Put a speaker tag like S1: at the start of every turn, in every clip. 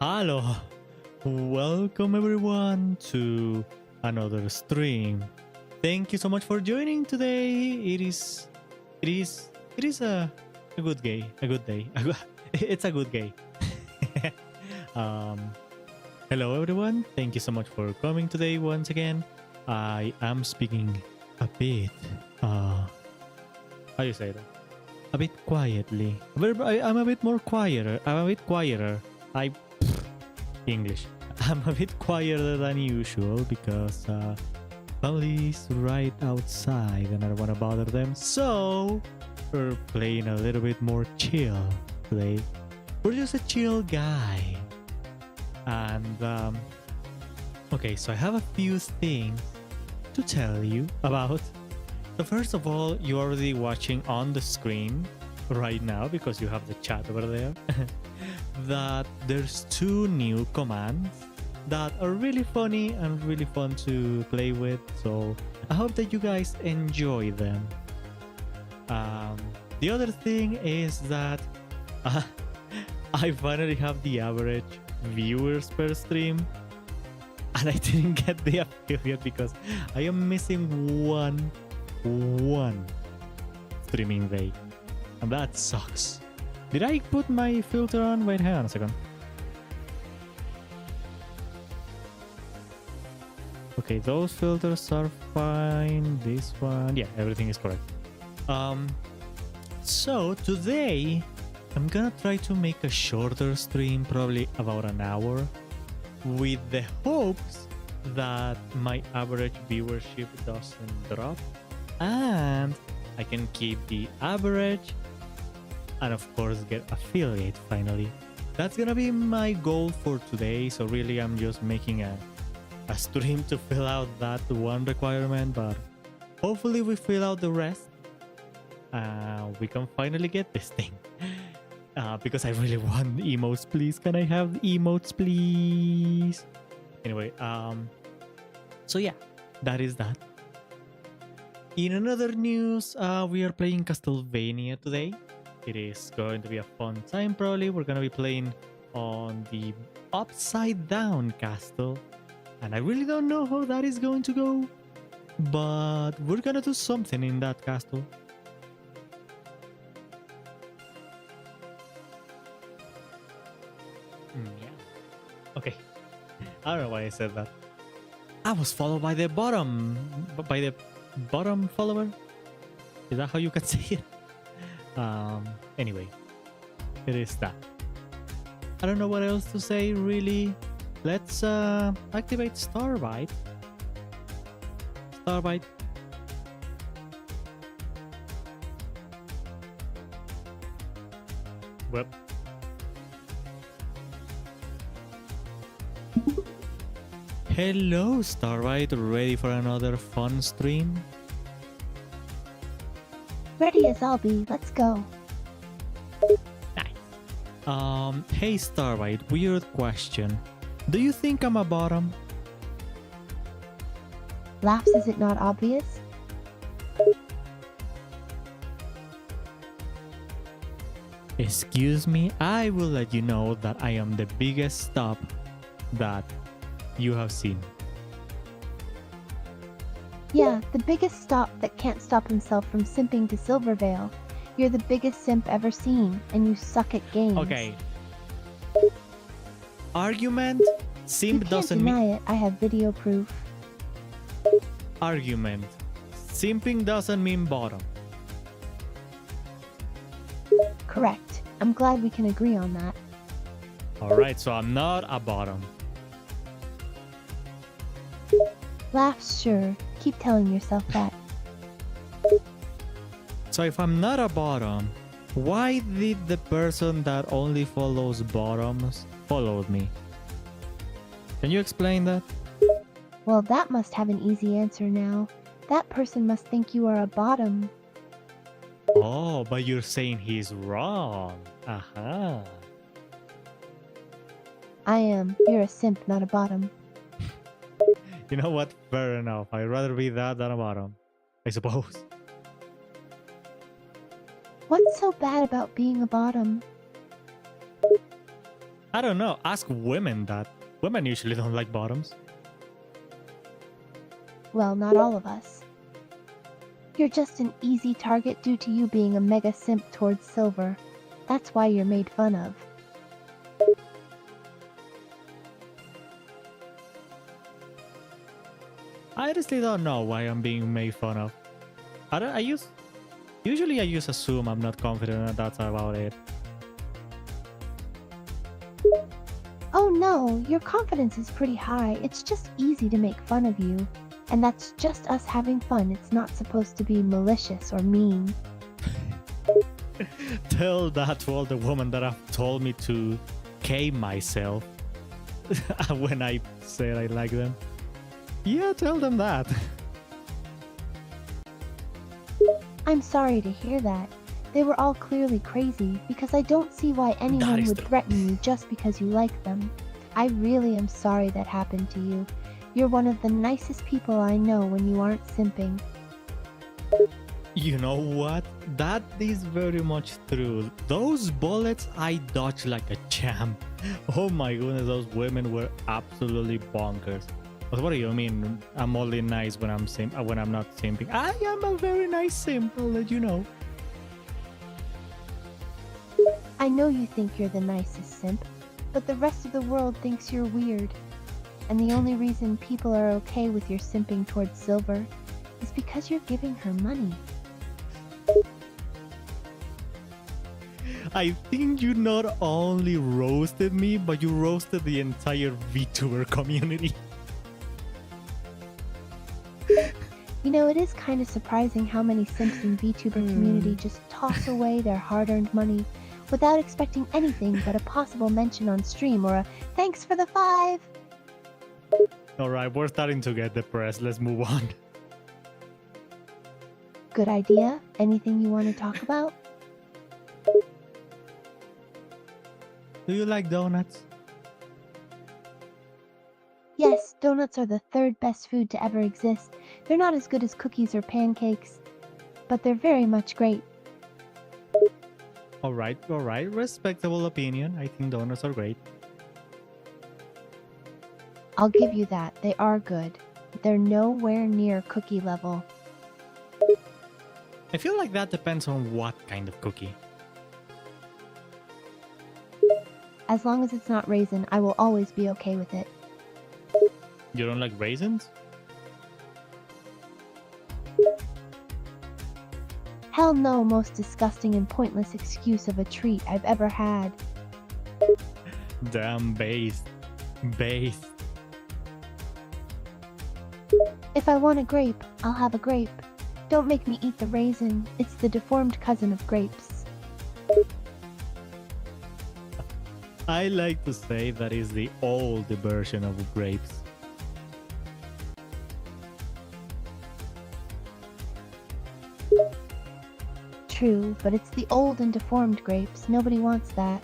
S1: Hello, welcome everyone to another stream. Thank you so much for joining today. It is a good day. It's a good day. um, hello everyone. Thank you so much for coming today once again. I am speaking a bit. How do you say that? A bit quietly. I'm a bit more quieter. I'm a bit quieter. English. I'm a bit quieter than usual because family's right outside and I don't want to bother them. So we're playing a little bit more chill today. We're just a chill guy. And okay, so I have a few things to tell you about. So first of all, you're already watching on the screen right now because you have the chat over there. That there's two new commands that are really funny and really fun to play with, so I hope that you guys enjoy them. The other thing is that I finally have the average viewers per stream, and I didn't get the affiliate because I am missing one streaming day, and that sucks. Did I put my filter on? Wait, hang on a second. Okay, those filters are fine. This one, yeah, everything is correct. So today I'm gonna try to make a shorter stream, probably about an hour, with the hopes that my average viewership doesn't drop and I can keep the average and of course get affiliate finally. That's gonna be my goal for today, so really I'm just making a stream to fill out that one requirement, but hopefully we fill out the rest. We can finally get this thing. Because I really want emotes, please. Can I have emotes, please? Anyway, so yeah, that is that. In another news, we are playing Castlevania today. It is going to be a fun time, probably. We're going to be playing on the upside down castle. And I really don't know how that is going to go. But we're going to do something in that castle. Yeah. Okay. I don't know why I said that. I was followed by the bottom follower. Is that how you can say it? Anyway, it is that. I don't know what else to say really. Let's activate Starbite. Well, hello Starbite, ready for another fun stream?
S2: Ready as I'll be. Let's go.
S1: Nice. Hey Starbite, weird question. Do you think I'm a bottom?
S2: Laughs, is it not obvious?
S1: Excuse me, I will let you know that I am the biggest stop that you have seen.
S2: Yeah, the biggest stop that can't stop himself from simping to Silvervale. You're the biggest simp ever seen, and you suck at games.
S1: Okay. Argument. Simp
S2: you can't
S1: doesn't
S2: deny
S1: mean
S2: it. I have video proof.
S1: argument. Simping doesn't mean bottom.
S2: Correct. I'm glad we can agree on that.
S1: Alright, so I'm not a bottom.
S2: Laughs, sure. Keep telling yourself that.
S1: So if I'm not a bottom, why did the person that only follows bottoms follow me? Can you explain that?
S2: Well, that must have an easy answer now. That person must think you are a bottom.
S1: Oh, but you're saying he's wrong. Aha.
S2: I am. You're a simp, not a bottom.
S1: You know what? Fair enough. I'd rather be that than a bottom, I suppose.
S2: What's so bad about being a bottom?
S1: I don't know. Ask women that. Women usually don't like bottoms.
S2: Well, not all of us. You're just an easy target due to you being a mega simp towards silver. That's why you're made fun of.
S1: I honestly don't know why I'm being made fun of. Usually I use assume. I'm not confident, and that's about it.
S2: Oh no, your confidence is pretty high. It's just easy to make fun of you. And that's just us having fun. It's not supposed to be malicious or mean.
S1: Tell that to all the women that have told me to K myself when I said I like them. Yeah, tell them that.
S2: I'm sorry to hear that. They were all clearly crazy, because I don't see why anyone would threaten you just because you like them. I really am sorry that happened to you. You're one of the nicest people I know when you aren't simping.
S1: You know what? That is very much true. Those bullets I dodged like a champ. Oh my goodness, those women were absolutely bonkers. But what do you mean? I'm only nice when I'm not simping. I am a very nice simp, I'll let you know.
S2: I know you think you're the nicest simp, but the rest of the world thinks you're weird. And the only reason people are okay with your simping towards Silver is because you're giving her money.
S1: I think you not only roasted me, but you roasted the entire Vtuber community.
S2: You know, it is kind of surprising how many simps in Vtuber community just toss away their hard-earned money without expecting anything but a possible mention on stream or a thanks for the 5.
S1: Alright, we're starting to get depressed. Let's move on.
S2: Good idea. Anything you want to talk about?
S1: Do you like donuts?
S2: Yes, donuts are the 3rd best food to ever exist. They're not as good as cookies or pancakes, but they're very much great.
S1: Alright. Respectable opinion. I think donuts are great.
S2: I'll give you that. They are good. They're nowhere near cookie level.
S1: I feel like that depends on what kind of cookie.
S2: As long as it's not raisin, I will always be okay with it.
S1: You don't like raisins?
S2: Hell no, most disgusting and pointless excuse of a treat I've ever had.
S1: Damn, based.
S2: If I want a grape, I'll have a grape. Don't make me eat the raisin. It's the deformed cousin of grapes.
S1: I like to say that is the old version of grapes.
S2: True, but it's the old and deformed grapes. Nobody wants that.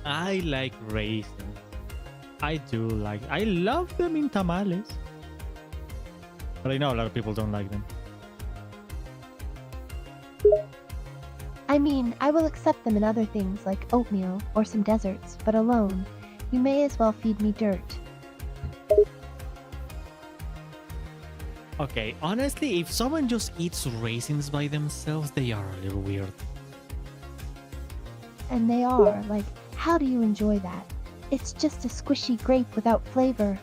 S1: I like raisins. I love them in tamales. But I know a lot of people don't like them.
S2: I mean, I will accept them in other things like oatmeal or some desserts, but alone, you may as well feed me dirt.
S1: Okay, honestly, if someone just eats raisins by themselves, they are a little weird.
S2: And they are, like, how do you enjoy that? It's just a squishy grape without flavor.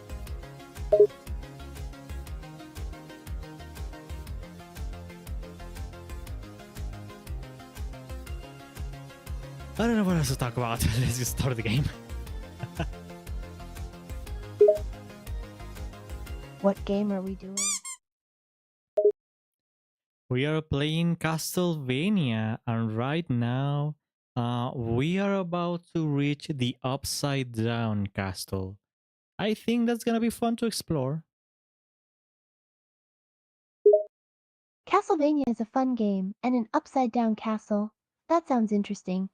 S1: I don't know what else to talk about. Let's just start the game.
S2: What game are we doing?
S1: We are playing Castlevania, and right now, we are about to reach the upside down castle. I think that's gonna be fun to explore.
S2: Castlevania is a fun game, and an upside-down castle. That sounds interesting.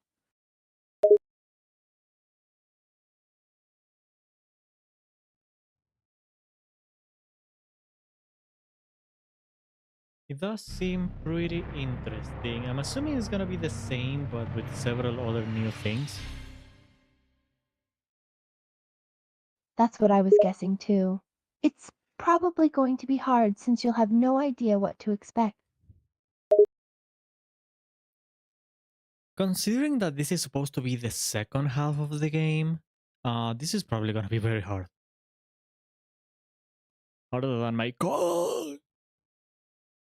S1: It does seem pretty interesting. I'm assuming it's gonna be the same, but with several other new things.
S2: That's what I was guessing too. It's probably going to be hard since you'll have no idea what to expect.
S1: Considering that this is supposed to be the second half of the game, this is probably gonna be very hard. Harder than my god.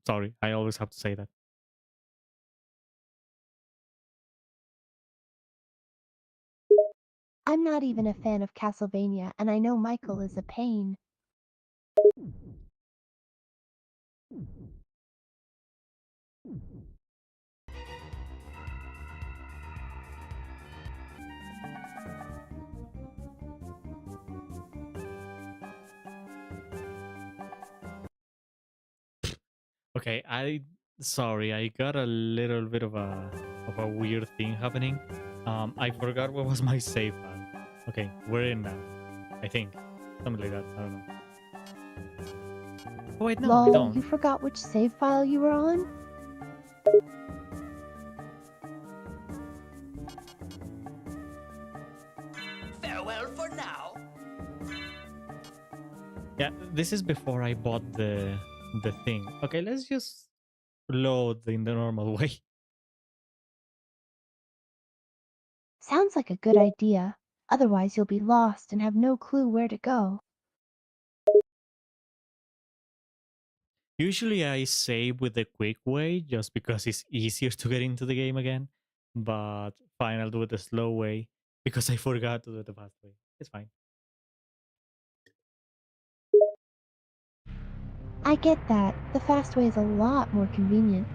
S1: Sorry, I always have to say that.
S2: I'm not even a fan of Castlevania, and I know Michael is a pain.
S1: Okay, sorry, I got a little bit of a weird thing happening. I forgot what was my save file. Okay, we're in now. I think. Something like that. I don't know. Oh wait, no, I
S2: Lol,
S1: don't.
S2: you forgot which save file you were on?
S3: Farewell for now.
S1: Yeah, this is before I bought the thing. Okay, let's just load in the normal way.
S2: Sounds like a good idea. Otherwise you'll be lost and have no clue where to go.
S1: Usually I save with the quick way just because it's easier to get into the game again. But fine, I'll do it the slow way because I forgot to do it the fast way. It's fine.
S2: I get that. The fast way is a lot more convenient.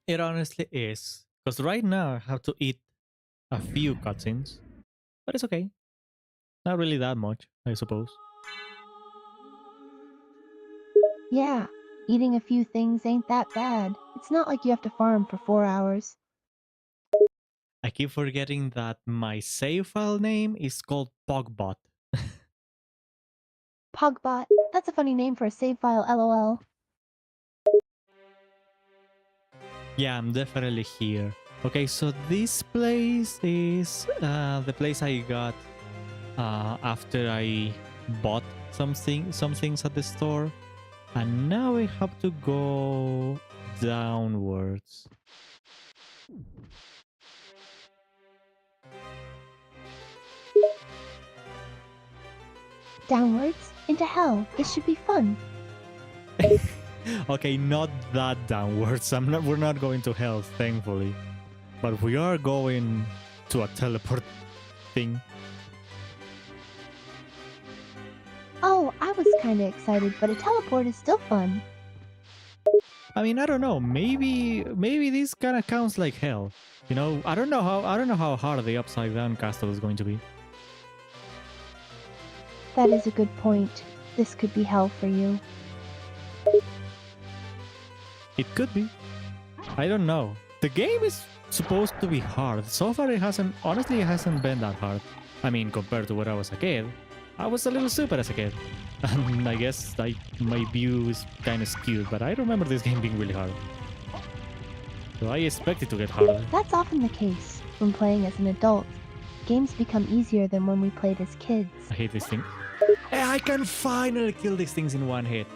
S1: It honestly is. Because right now I have to eat a few cutscenes. But it's okay. Not really that much, I suppose.
S2: Yeah, eating a few things ain't that bad. It's not like you have to farm for 4 hours.
S1: I keep forgetting that my save file name is called Pogbot.
S2: Pogbot, that's a funny name for a save file, lol.
S1: Yeah, I'm definitely here. Okay, so this place is the place I got after I bought some things at the store, and now I have to go downwards.
S2: Downwards? Into hell. This should be fun.
S1: Okay, not that downwards. We're not going to hell, thankfully, but we are going to a teleport thing.
S2: Oh, I was kinda excited, but a teleport is still fun.
S1: I mean, I don't know. Maybe this kind of counts like hell. You know, I don't know how hard the upside down castle is going to be.
S2: That is a good point. This could be hell for you.
S1: It could be. I don't know. The game is supposed to be hard. So far, it hasn't been that hard. I mean, compared to when I was a kid, I was a little stupid as a kid. And I guess my view is kind of skewed, but I remember this game being really hard. So I expect it to get harder.
S2: That's often the case when playing as an adult. Games become easier than when we played as kids.
S1: I hate this thing. I can finally kill these things in one hit.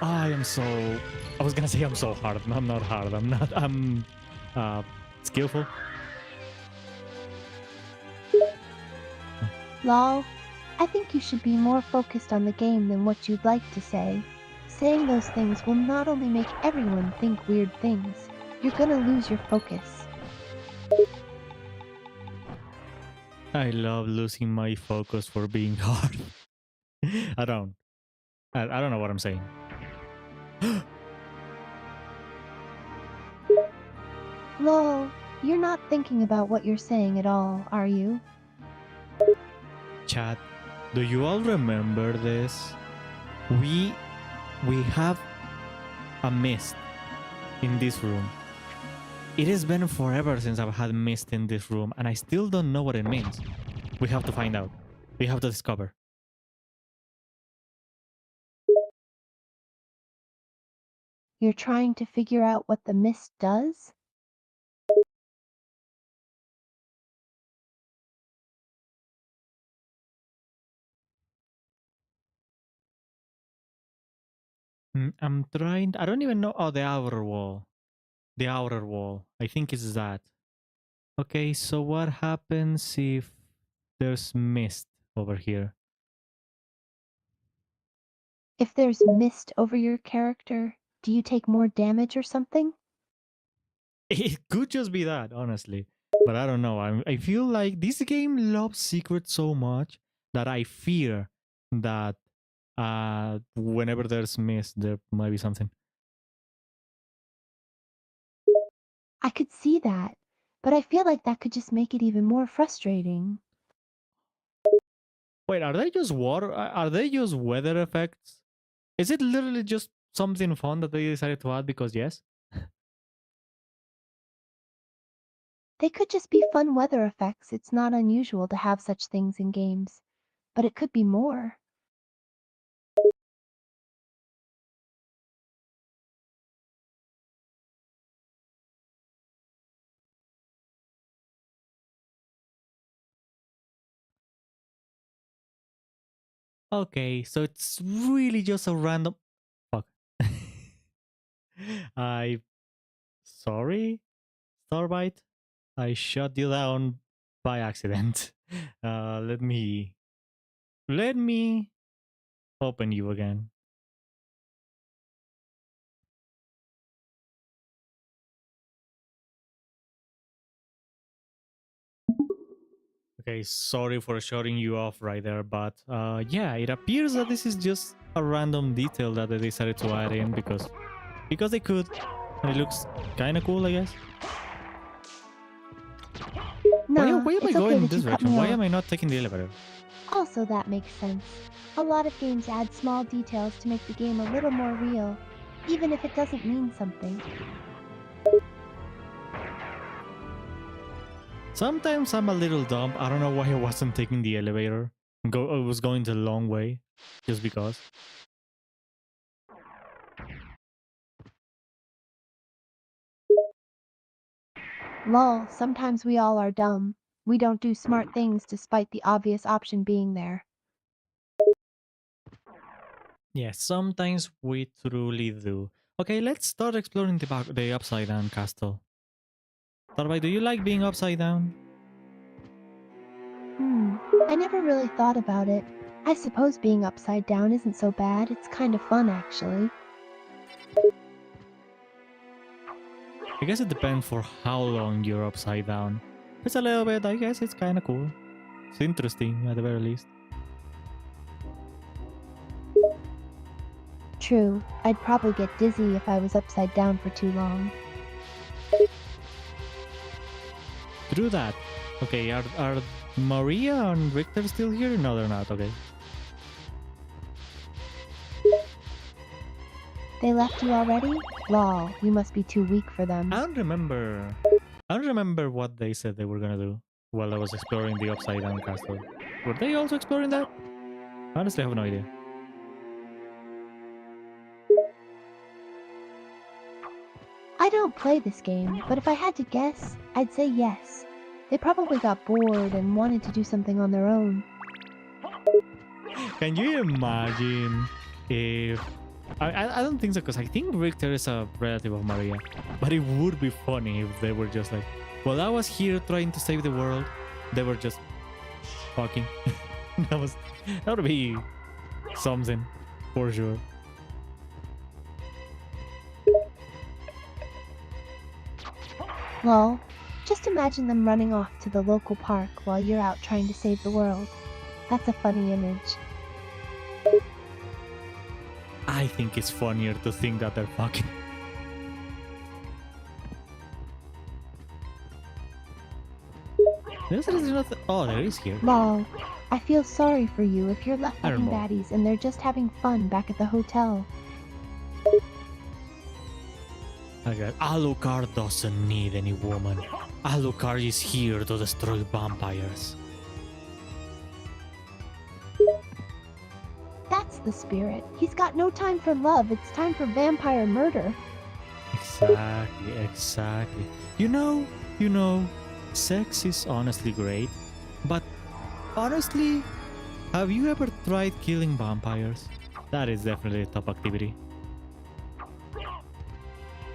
S1: I was gonna say I'm so hard. No, I'm not hard. I'm skillful.
S2: Lol, I think you should be more focused on the game than what you'd like to say. Saying those things will not only make everyone think weird things, you're gonna lose your focus.
S1: I love losing my focus for being hard. I don't know what I'm saying.
S2: Lol, you're not thinking about what you're saying at all, are you?
S1: Chat, do you all remember this? We have a mist in this room. It has been forever since I've had mist in this room, and I still don't know what it means. We have to find out. We have to discover.
S2: You're trying to figure out what the mist does?
S1: I'm trying. I don't even know. Oh, the outer wall. The outer wall. I think it's that. Okay, so what happens if there's mist over here?
S2: If there's mist over your character, do you take more damage or something?
S1: It could just be that, honestly. But I don't know. I feel like this game loves secrets so much that I fear that whenever there's mist, there might be something.
S2: I could see that, but I feel like that could just make it even more frustrating.
S1: Wait, are they just water? Are they just weather effects? Is it literally just something fun that they decided to add because yes?
S2: They could just be fun weather effects. It's not unusual to have such things in games, but it could be more.
S1: Okay, so it's really just a random. Fuck. I sorry, Starbite. I shut you down by accident. Let me open you again. Okay, sorry for shutting you off right there, but yeah, it appears that this is just a random detail that they decided to add in because they could, and it looks kind of cool, I guess.
S2: No,
S1: why am I
S2: it's
S1: going
S2: okay
S1: in
S2: that
S1: this
S2: you cut
S1: direction?
S2: me
S1: Why
S2: off.
S1: am I not taking the elevator?
S2: Also, that makes sense. A lot of games add small details to make the game a little more real, even if it doesn't mean something.
S1: Sometimes I'm a little dumb. I don't know why I wasn't taking the elevator. I was going the long way, just because.
S2: Lol, sometimes we all are dumb. We don't do smart things despite the obvious option being there.
S1: Yeah, sometimes we truly do. Okay, let's start exploring the upside down castle. Tarbai, do you like being upside down?
S2: I never really thought about it. I suppose being upside down isn't so bad. It's kind of fun, actually.
S1: I guess it depends for how long you're upside down. If it's a little bit, I guess it's kind of cool. It's interesting, at the very least.
S2: True, I'd probably get dizzy if I was upside down for too long.
S1: True that. Okay, are Maria and Richter still here? No, they're not. Okay.
S2: They left you already? Lol, you must be too weak for them.
S1: I don't remember. I don't remember what they said they were gonna do while I was exploring the upside down castle. Were they also exploring that? Honestly, I have no idea.
S2: I don't play this game, but if I had to guess, I'd say yes. They probably got bored and wanted to do something on their own.
S1: Can you imagine if... I don't think so, because I think Richter is a relative of Maria. But it would be funny if they were just like, while I was here trying to save the world, they were just fucking. That would be something, for sure.
S2: Lol, just imagine them running off to the local park while you're out trying to save the world. That's a funny image.
S1: I think it's funnier to think that they're fucking. There's nothing. Oh, there is here.
S2: Lol, I feel sorry for you if you're left
S1: I don't
S2: fighting
S1: know.
S2: baddies and they're just having fun back at the hotel.
S1: Okay. Alucard doesn't need any woman. Alucard is here to destroy vampires.
S2: That's the spirit. He's got no time for love, it's time for vampire murder.
S1: Exactly. You know, sex is honestly great, but honestly, have you ever tried killing vampires? That is definitely a top activity.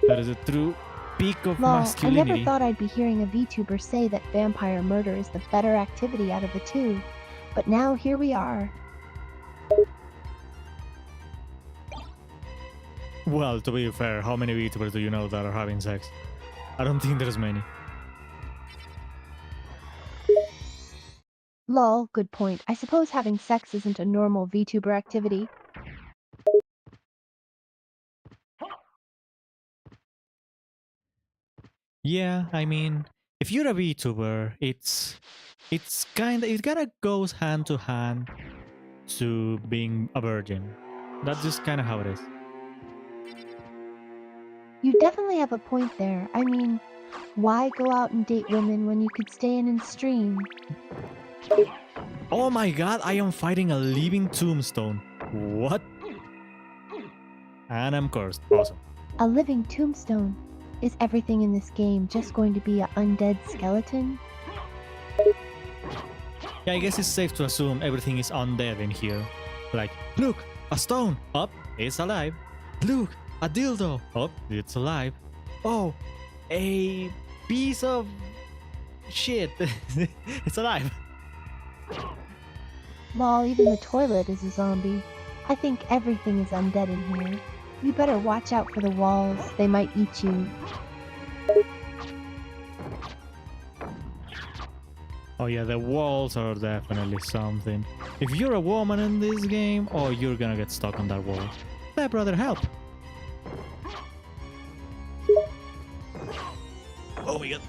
S1: That is a true peak of
S2: Lol, I
S1: masculinity.
S2: never thought I'd be hearing a VTuber say that vampire murder is the better activity out of the two. But now here we are.
S1: Well, to be fair, how many VTubers do you know that are having sex? I don't think there's many.
S2: Lol, good point. I suppose having sex isn't a normal VTuber activity.
S1: Yeah, I mean, if you're a VTuber, it kind of goes hand to hand to being a virgin. That's just kind of how it is.
S2: You definitely have a point there. I mean, why go out and date women when you could stay in and stream?
S1: Oh my god, I am fighting a living tombstone. What? And I'm cursed. Awesome.
S2: A living tombstone. Is everything in this game just going to be an undead skeleton?
S1: Yeah, I guess it's safe to assume everything is undead in here. Like, look, a stone. Up, it's alive. Look, a dildo. Up, it's alive. Oh, a piece of shit. It's alive.
S2: Lol, even the toilet is a zombie. I think everything is undead in here. You better watch out for the walls. They might eat you.
S1: Oh yeah, the walls are definitely something. If you're a woman in this game, oh, you're gonna get stuck on that wall. Hey, brother, help! Oh my god.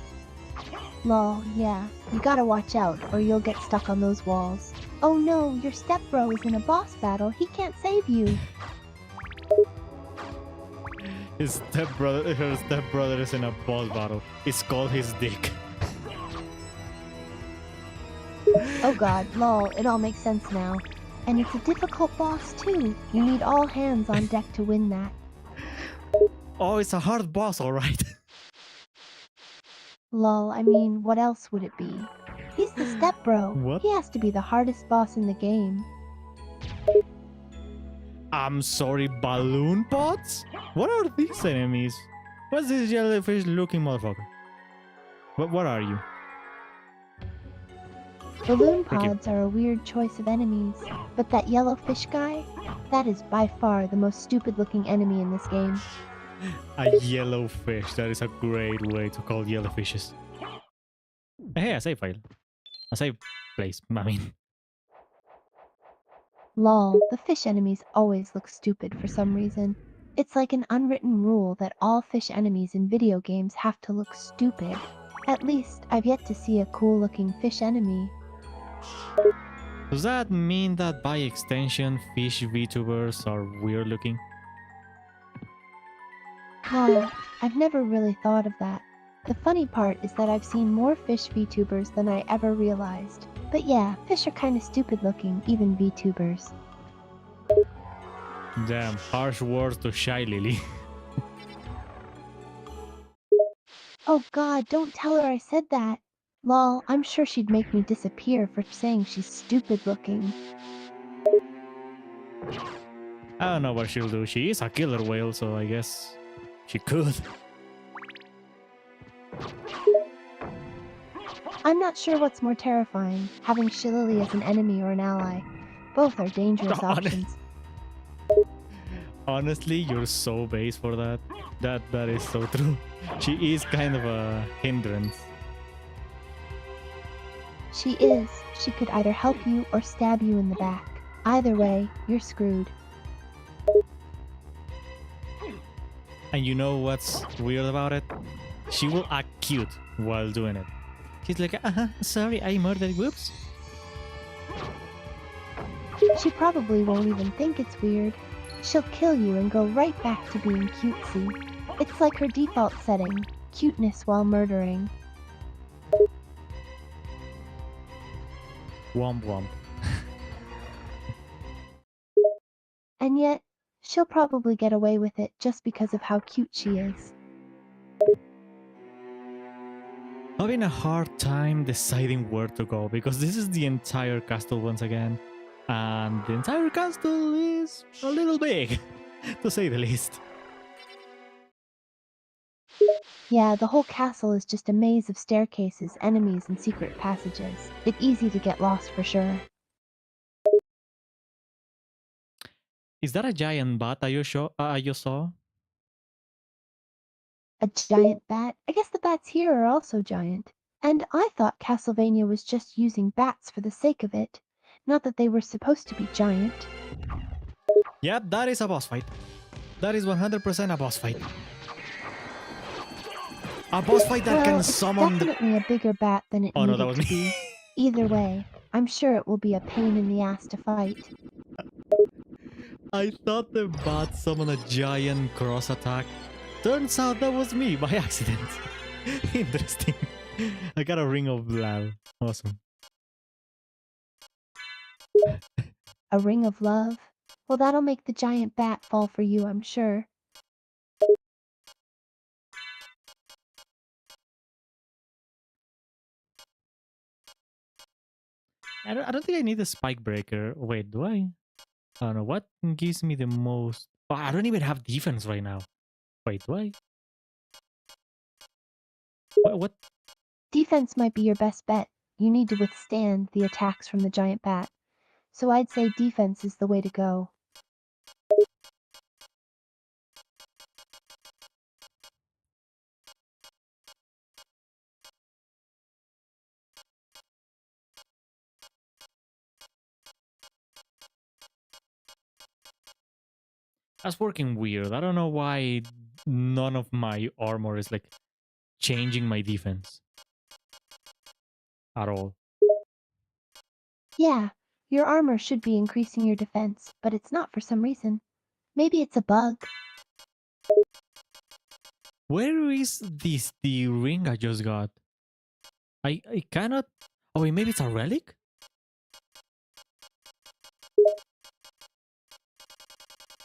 S2: Lol, yeah. You gotta watch out, or you'll get stuck on those walls. Oh no, your stepbro is in a boss battle. He can't save you.
S1: Her stepbrother is in a boss battle. It's called his dick.
S2: Oh god, lol, it all makes sense now. And it's a difficult boss too. You need all hands on deck to win that.
S1: Oh, it's a hard boss, alright.
S2: Lol, I mean, what else would it be? He's the stepbro.
S1: What?
S2: He has to be the hardest boss in the game.
S1: I'm sorry, balloon pots? What are these enemies? What's this jellyfish looking motherfucker? What are you?
S2: Balloon
S1: Thank you.
S2: pods are a weird choice of enemies, but that yellow fish guy, that is by far the most stupid looking enemy in this game.
S1: A yellow fish. That is a great way to call yellowfishes. Hey, a save file. A save place, I mean.
S2: Lol, the fish enemies always look stupid for some reason. It's like an unwritten rule that all fish enemies in video games have to look stupid. At least, I've yet to see a cool looking fish enemy.
S1: Does that mean that by extension, fish VTubers are weird looking?
S2: Lol, I've never really thought of that. The funny part is that I've seen more fish VTubers than I ever realized. But yeah, fish are kinda stupid looking, even VTubers.
S1: Damn, harsh words to Shy Lily.
S2: Oh god, don't tell her I said that. Lol, I'm sure she'd make me disappear for saying she's stupid looking.
S1: I don't know what she'll do. She is a killer whale, so I guess she could.
S2: I'm not sure what's more terrifying, having Shillelagh as an enemy or an ally. Both are dangerous options.
S1: Honestly, you're so base for that. That is so true. She is kind of a hindrance.
S2: She is. She could either help you or stab you in the back. Either way, you're screwed.
S1: And you know what's weird about it? She will act cute while doing it. She's like, sorry, I murdered, whoops.
S2: She probably won't even think it's weird. She'll kill you and go right back to being cutesy. It's like her default setting, cuteness while murdering.
S1: Womp womp.
S2: And yet, she'll probably get away with it just because of how cute she is.
S1: Having a hard time deciding where to go because this is the entire castle once again. And the entire castle is a little big, to say the least.
S2: Yeah, the whole castle is just a maze of staircases, enemies, and secret passages. It's easy to get lost for sure.
S1: Is that a giant bat you saw?
S2: A giant bat? I guess the bats here are also giant. And I thought Castlevania was just using bats for the sake of it. Not that they were supposed to be giant.
S1: Yep, that is a boss fight. That is 100% a boss fight. A boss fight that can
S2: Well, it's
S1: summon the...
S2: definitely a bigger bat than it
S1: Oh no, that
S2: needed
S1: was
S2: to
S1: me.
S2: be. Either way, I'm sure it will be a pain in the ass to fight.
S1: I thought the bat summoned a giant cross attack. Turns out that was me by accident. Interesting. I got a ring of blood. Awesome.
S2: A ring of love? Well, that'll make the giant bat fall for you, I'm sure.
S1: I don't think I need a spike breaker. Wait, do I? I don't know. What gives me the most... Oh, I don't even have defense right now. Wait, do I? What?
S2: Defense might be your best bet. You need to withstand the attacks from the giant bat. So I'd say defense is the way to go.
S1: That's working weird. I don't know why none of my armor is like changing my defense at all.
S2: Yeah, your armor should be increasing your defense, but it's not for some reason. Maybe it's a bug.
S1: Where is the ring I just got? I cannot... Oh wait, maybe it's a relic?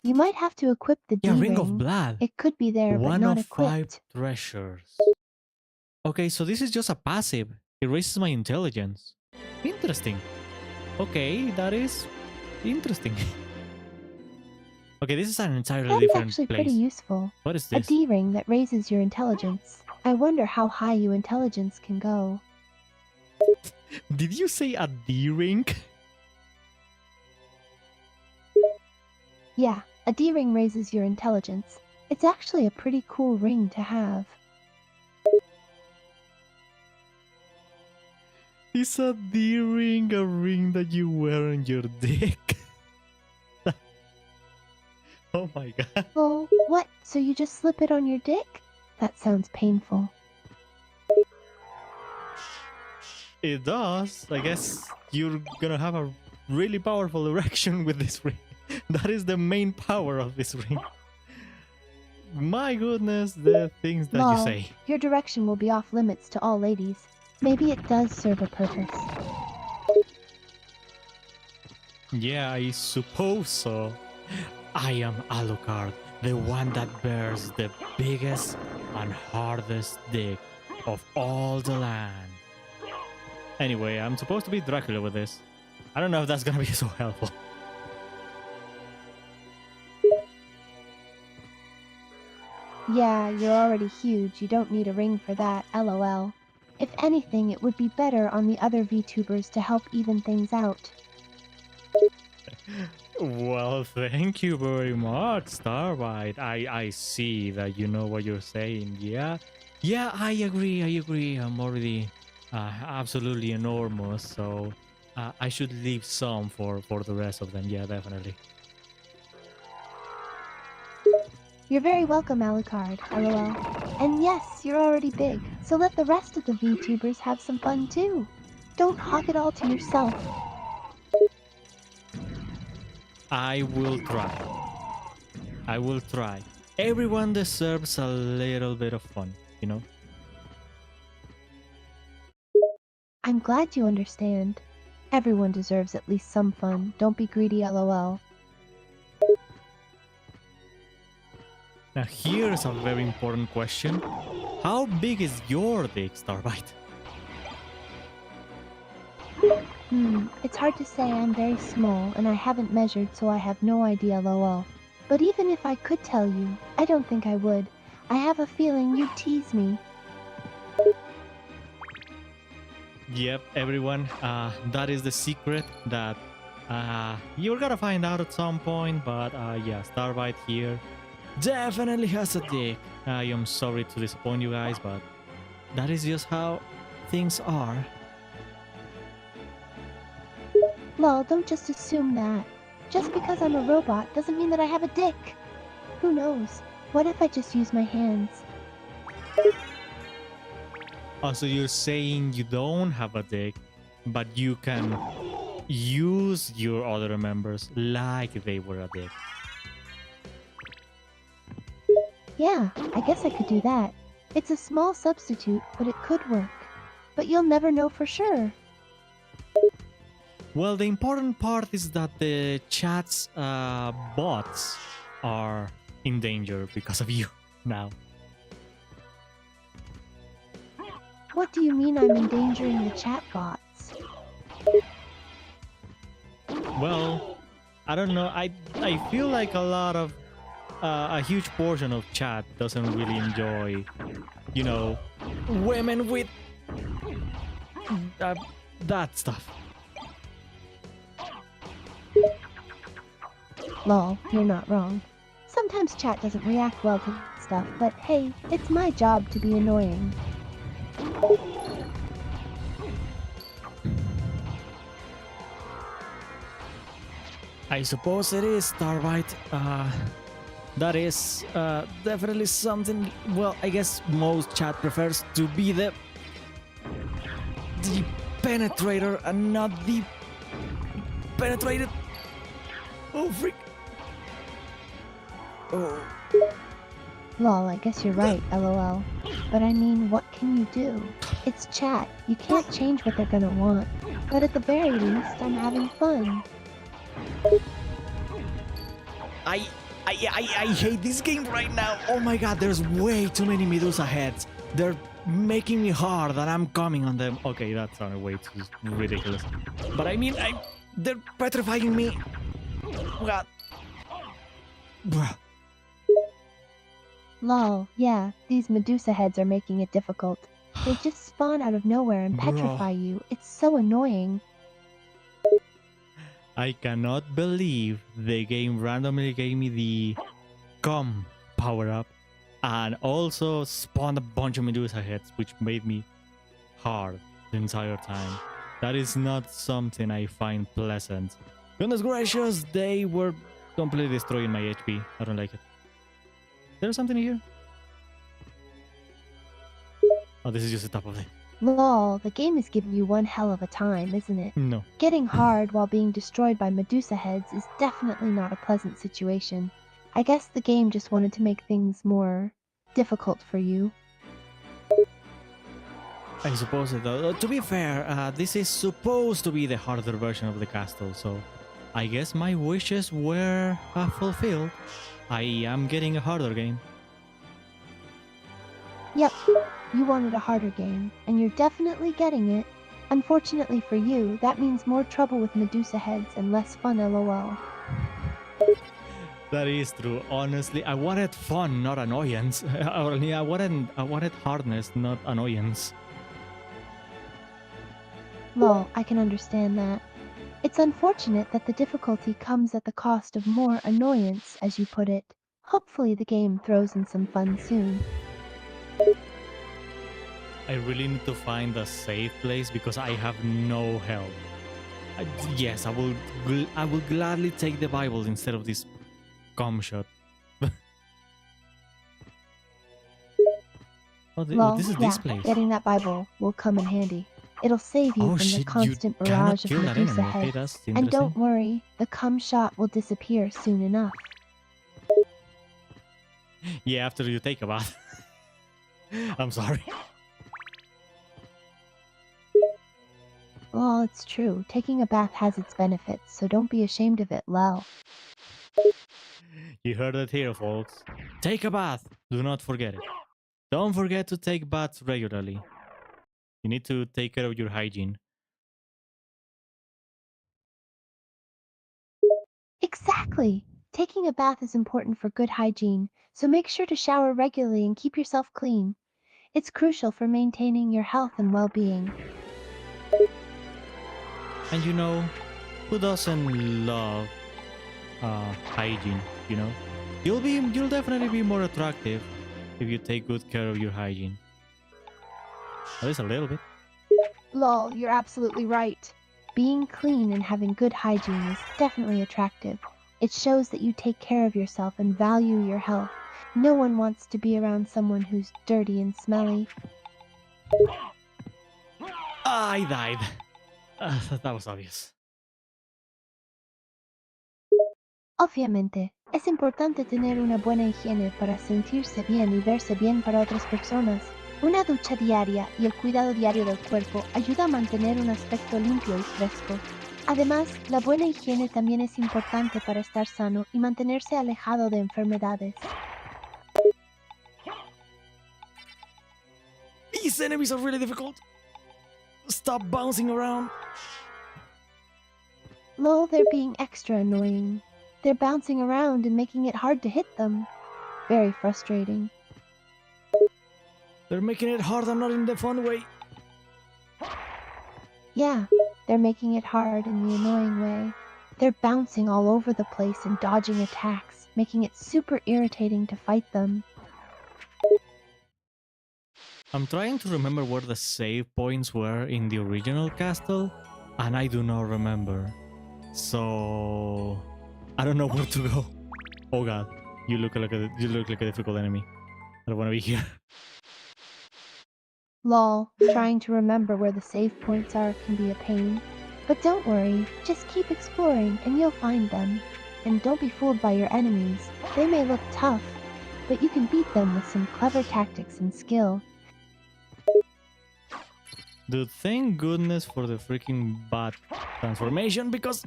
S2: You might have to equip the
S1: Yeah,
S2: D-ring.
S1: ring of blood.
S2: It could be there, but
S1: One
S2: not
S1: of 5
S2: equipped.
S1: treasures. Okay, so this is just a passive. It raises my intelligence. Interesting. Okay, that is interesting. Okay, this is an entirely
S2: That's
S1: different
S2: actually
S1: place.
S2: pretty useful.
S1: What is
S2: A
S1: this?
S2: D-ring that raises your intelligence. I wonder how high your intelligence can go.
S1: Did you say a D-ring?
S2: Yeah, a D-ring raises your intelligence. It's actually a pretty cool ring to have.
S1: Is a D-ring a ring that you wear on your dick? Oh my god.
S2: Oh, what? So you just slip it on your dick? That sounds painful.
S1: It does. I guess you're gonna have a really powerful erection with this ring. That is the main power of this ring. My goodness, the things that you
S2: Lol,
S1: say.
S2: your direction will be off limits to all ladies. Maybe it does serve a purpose.
S1: Yeah, I suppose so. I am Alucard, the one that bears the biggest and hardest dick of all the land. Anyway, I'm supposed to be Dracula with this. I don't know if that's gonna be so helpful.
S2: Yeah, you're already huge. You don't need a ring for that, lol. If anything, it would be better on the other VTubers to help even things out.
S1: Well, thank you very much, Starbite. I see that you know what you're saying. Yeah, I agree. I'm already absolutely enormous, so I should leave some for the rest of them. Yeah, definitely.
S2: You're very welcome, Alucard, lol. And yes, you're already big, so let the rest of the VTubers have some fun too. Don't hog it all to yourself.
S1: I will try. I will try. Everyone deserves a little bit of fun, you know?
S2: I'm glad you understand. Everyone deserves at least some fun. Don't be greedy, lol.
S1: Now here's a very important question. How big is your dick, Starbite?
S2: It's hard to say. I'm very small, and I haven't measured, so I have no idea, lol. But even if I could tell you, I don't think I would. I have a feeling you tease me.
S1: Yep, everyone. That is the secret that you're gonna find out at some point. But yeah, Starbite here definitely has a dick. I am sorry to disappoint you guys, but that is just how things are.
S2: Lol, don't just assume that. Just because I'm a robot doesn't mean that I have a dick. Who knows? What if I just use my hands?
S1: Oh, so you're saying you don't have a dick, but you can use your other members like they were a dick.
S2: Yeah, I guess I could do that. It's a small substitute, but it could work. But you'll never know for sure.
S1: Well, the important part is that the chat's bots are in danger because of you now.
S2: What do you mean I'm endangering the chat bots?
S1: Well, I don't know. I feel like a huge portion of chat doesn't really enjoy, you know, women with that stuff.
S2: Lol, you're not wrong. Sometimes chat doesn't react well to stuff, but hey, it's my job to be annoying.
S1: I suppose it is, Starlight. That is definitely something. Well, I guess most chat prefers to be the penetrator and not the penetrated. Oh, freak. Oh.
S2: Lol, I guess you're right, lol. But I mean, what can you do? It's chat. You can't change what they're gonna want. But at the very least, I'm having fun.
S1: I hate this game right now. Oh my god, there's way too many Medusa heads. They're making me hard and I'm coming on them. Okay, that sounded way too ridiculous. But I mean, they're petrifying me. God. Bruh.
S2: Lol, yeah, these Medusa heads are making it difficult. They just spawn out of nowhere and
S1: Bro.
S2: petrify you. It's so annoying.
S1: I cannot believe the game randomly gave me the Come power-up and also spawned a bunch of Medusa heads, which made me hard the entire time. That is not something I find pleasant. Goodness gracious, they were completely destroying my HP. I don't like it. There's something here? Oh, this is just the top of it.
S2: Lol, the game is giving you one hell of a time, isn't it?
S1: No.
S2: Getting hard while being destroyed by Medusa heads is definitely not a pleasant situation. I guess the game just wanted to make things more difficult for you.
S1: I suppose it does. To be fair, this is supposed to be the harder version of the castle, so I guess my wishes were fulfilled. I am getting a harder game.
S2: Yep, you wanted a harder game, and you're definitely getting it. Unfortunately for you, that means more trouble with Medusa heads and less fun, lol.
S1: That is true. Honestly, I wanted fun, not annoyance. I wanted hardness, not annoyance.
S2: Lol, I can understand that. It's unfortunate that the difficulty comes at the cost of more annoyance, as you put it. Hopefully the game throws in some fun soon.
S1: I really need to find a safe place because I have no help. Yes, I will gladly take the Bible instead of this cum shot. Oh,
S2: Lol,
S1: this is
S2: yeah,
S1: this place.
S2: getting that Bible will come in handy. It'll save you
S1: Oh,
S2: from the
S1: shit,
S2: constant
S1: you cannot
S2: barrage of
S1: kill that
S2: Medusa
S1: enemy. Okay,
S2: heads.
S1: that's
S2: And
S1: interesting.
S2: don't worry, the cum shot will disappear soon enough.
S1: Yeah, after you take a bath. I'm sorry.
S2: Well, it's true. Taking a bath has its benefits, so don't be ashamed of it, lol.
S1: You heard it here, folks. Take a bath. Do not forget it. Don't forget to take baths regularly. You need to take care of your hygiene.
S2: Exactly! Taking a bath is important for good hygiene, so make sure to shower regularly and keep yourself clean. It's crucial for maintaining your health and well-being.
S1: And you know, who doesn't love hygiene, you know? You'll definitely be more attractive if you take good care of your hygiene. At least a little bit.
S2: Lol, you're absolutely right. Being clean and having good hygiene is definitely attractive. It shows that you take care of yourself and value your health. No one wants to be around someone who's dirty and smelly.
S1: I died. That was obvious.
S2: Obviamente, es importante tener una buena higiene para sentirse bien y verse bien para otras personas. Una ducha diaria y el cuidado diario del cuerpo ayuda a mantener un aspecto limpio y fresco. Además, la buena higiene también es importante para estar sano y mantenerse alejado de enfermedades.
S1: These enemies are really difficult. Stop bouncing around.
S2: Lol, they're being extra annoying. They're bouncing around and making it hard to hit them. Very frustrating.
S1: They're making it hard and not in the fun way.
S2: Yeah, they're making it hard in the annoying way. They're bouncing all over the place and dodging attacks, making it super irritating to fight them.
S1: I'm trying to remember where the save points were in the original castle, and I do not remember. So I don't know where to go. Oh god, you look like a difficult enemy. I don't want to be here.
S2: Lol, trying to remember where the save points are can be a pain. But don't worry, just keep exploring and you'll find them. And don't be fooled by your enemies. They may look tough, but you can beat them with some clever tactics and skill.
S1: Dude, thank goodness for the freaking bat transformation, because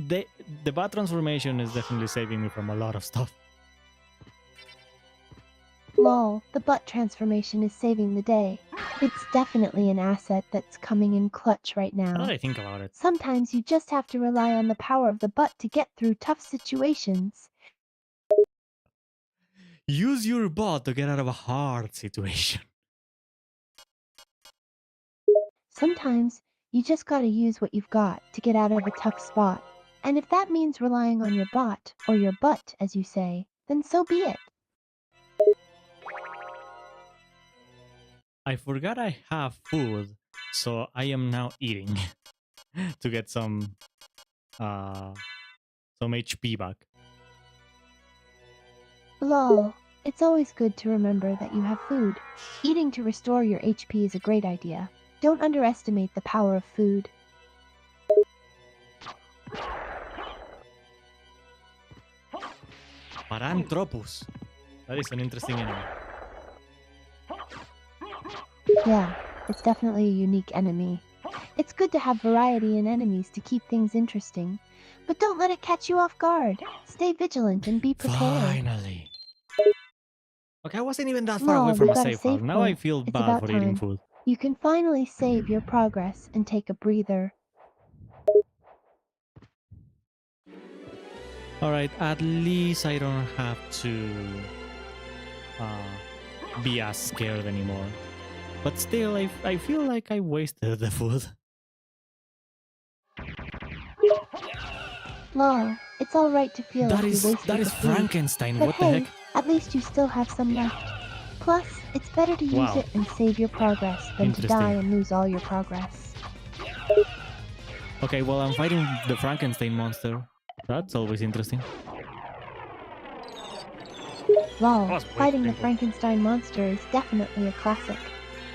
S1: the bat transformation is definitely saving me from a lot of stuff.
S2: Lol, the butt transformation is saving the day. It's definitely an asset that's coming in clutch right
S1: Now
S2: now.
S1: that I think about it.
S2: Sometimes you just have to rely on the power of the butt to get through tough situations.
S1: Use your butt to get out of a hard situation.
S2: Sometimes you just gotta use what you've got to get out of a tough spot. And if that means relying on your bot, or your butt as you say, then so be it.
S1: I forgot I have food, so I am now eating to get some HP back.
S2: Lol, it's always good to remember that you have food. Eating to restore your HP is a great idea. Don't underestimate the power of food.
S1: Paranthropus. That is an interesting enemy.
S2: Yeah, it's definitely a unique enemy. It's good to have variety in enemies to keep things interesting. But don't let it catch you off guard. Stay vigilant and be prepared.
S1: Finally. Okay, I wasn't even that far
S2: No,
S1: away from
S2: we
S1: a
S2: got a
S1: safe house.
S2: save
S1: Now I
S2: point.
S1: feel
S2: It's
S1: bad
S2: about
S1: for eating
S2: time.
S1: food.
S2: You can finally save your progress and take a breather.
S1: Alright, at least I don't have to be as scared anymore. But still, I feel like I wasted the food.
S2: Lol, it's alright to feel like you wasted
S1: That
S2: the
S1: is
S2: food.
S1: Frankenstein.
S2: But
S1: What
S2: hey,
S1: the heck?
S2: at least you still have some left. Plus, it's better to use
S1: Wow.
S2: it and save your progress than to die
S1: Interesting.
S2: and lose all your progress.
S1: Okay, well, I'm fighting the Frankenstein monster. That's always interesting.
S2: Lol,
S1: was way
S2: fighting the
S1: simple.
S2: Frankenstein monster is definitely a classic.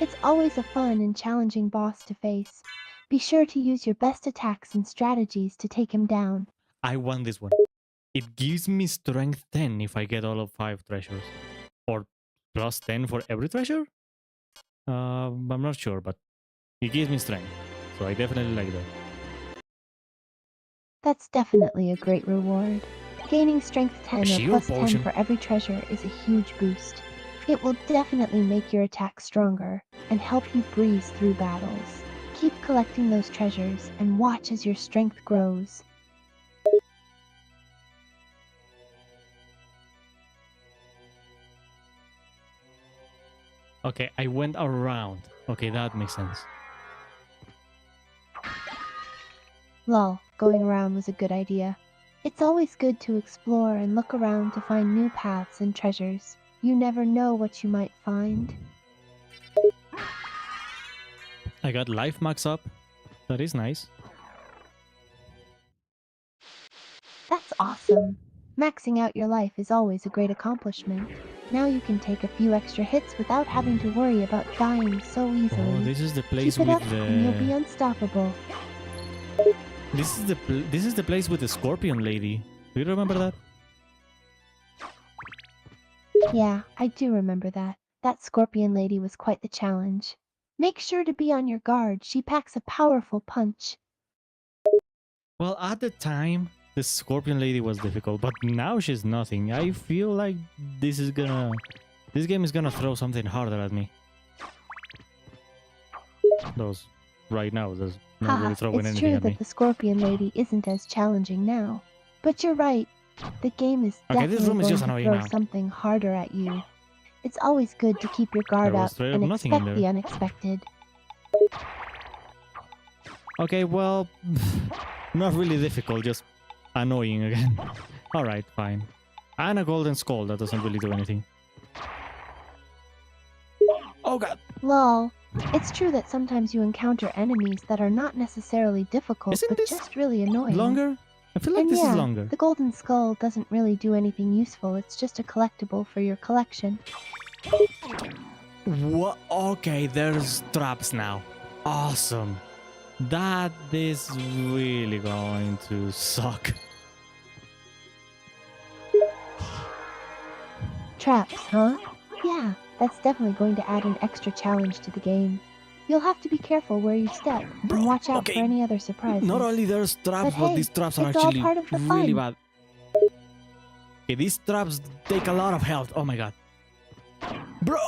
S2: It's always a fun and challenging boss to face. Be sure to use your best attacks and strategies to take him down.
S1: I want this one. It gives me strength 10 if I get all of 5 treasures. Or plus 10 for every treasure? I'm not sure, but it gives me strength. So I definitely like that.
S2: That's definitely a great reward. Gaining strength 10 or
S1: shield
S2: plus 10
S1: potion.
S2: for every treasure is a huge boost. It will definitely make your attack stronger and help you breeze through battles. Keep collecting those treasures and watch as your strength grows.
S1: Okay, I went around. Okay, that makes sense.
S2: Lol, going around was a good idea. It's always good to explore and look around to find new paths and treasures. You never know what you might find.
S1: I got life max up. That is nice.
S2: That's awesome. Maxing out your life is always a great accomplishment. Now you can take a few extra hits without having to worry about dying so easily.
S1: Oh, this is the place
S2: Keep it
S1: with
S2: up
S1: the...
S2: and you'll be unstoppable.
S1: This is the place with the scorpion lady. Do you remember that?
S2: Yeah, I do remember that. That scorpion lady was quite the challenge. Make sure to be on your guard. She packs a powerful punch.
S1: Well, at the time, the scorpion lady was difficult, but now she's nothing. I feel like this game is gonna throw something harder at me. Those right now, there's not really throwing
S2: It's
S1: anything
S2: true
S1: at
S2: that
S1: me.
S2: the scorpion lady isn't as challenging now. But you're right. The game is
S1: Okay, this
S2: definitely
S1: room is
S2: going
S1: just
S2: to
S1: annoying
S2: throw
S1: now.
S2: something harder at you. It's always good to keep your guard
S1: There was
S2: up
S1: straight up
S2: and
S1: nothing in
S2: expect
S1: there.
S2: the unexpected.
S1: Okay, well, not really difficult, just annoying again. Alright, fine. And a golden skull, that doesn't really do anything. Oh god!
S2: Lol. It's true that sometimes you encounter enemies that are not necessarily difficult,
S1: Isn't
S2: but
S1: this
S2: just really annoying.
S1: Longer? I feel like
S2: And
S1: this
S2: yeah,
S1: is longer.
S2: the golden skull doesn't really do anything useful. It's just a collectible for your collection.
S1: What? Okay, there's traps now. Awesome. That is really going to suck.
S2: Traps, huh? Yeah, that's definitely going to add an extra challenge to the game. You'll have to be careful where you step and watch out
S1: okay,
S2: for any other surprises.
S1: Not only there's traps,
S2: But
S1: but
S2: hey,
S1: these traps are
S2: it's all
S1: actually
S2: part of the
S1: really
S2: fun.
S1: bad. Okay, these traps take a lot of health. Oh my god. Bro!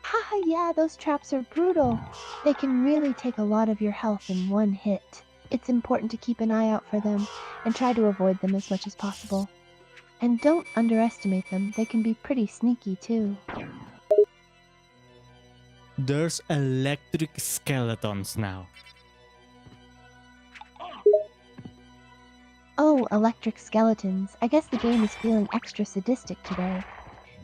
S2: Haha, yeah, those traps are brutal. They can really take a lot of your health in one hit. It's important to keep an eye out for them and try to avoid them as much as possible. And don't underestimate them, they can be pretty sneaky too.
S1: There's electric skeletons now.
S2: Oh, electric skeletons. I guess the game is feeling extra sadistic today.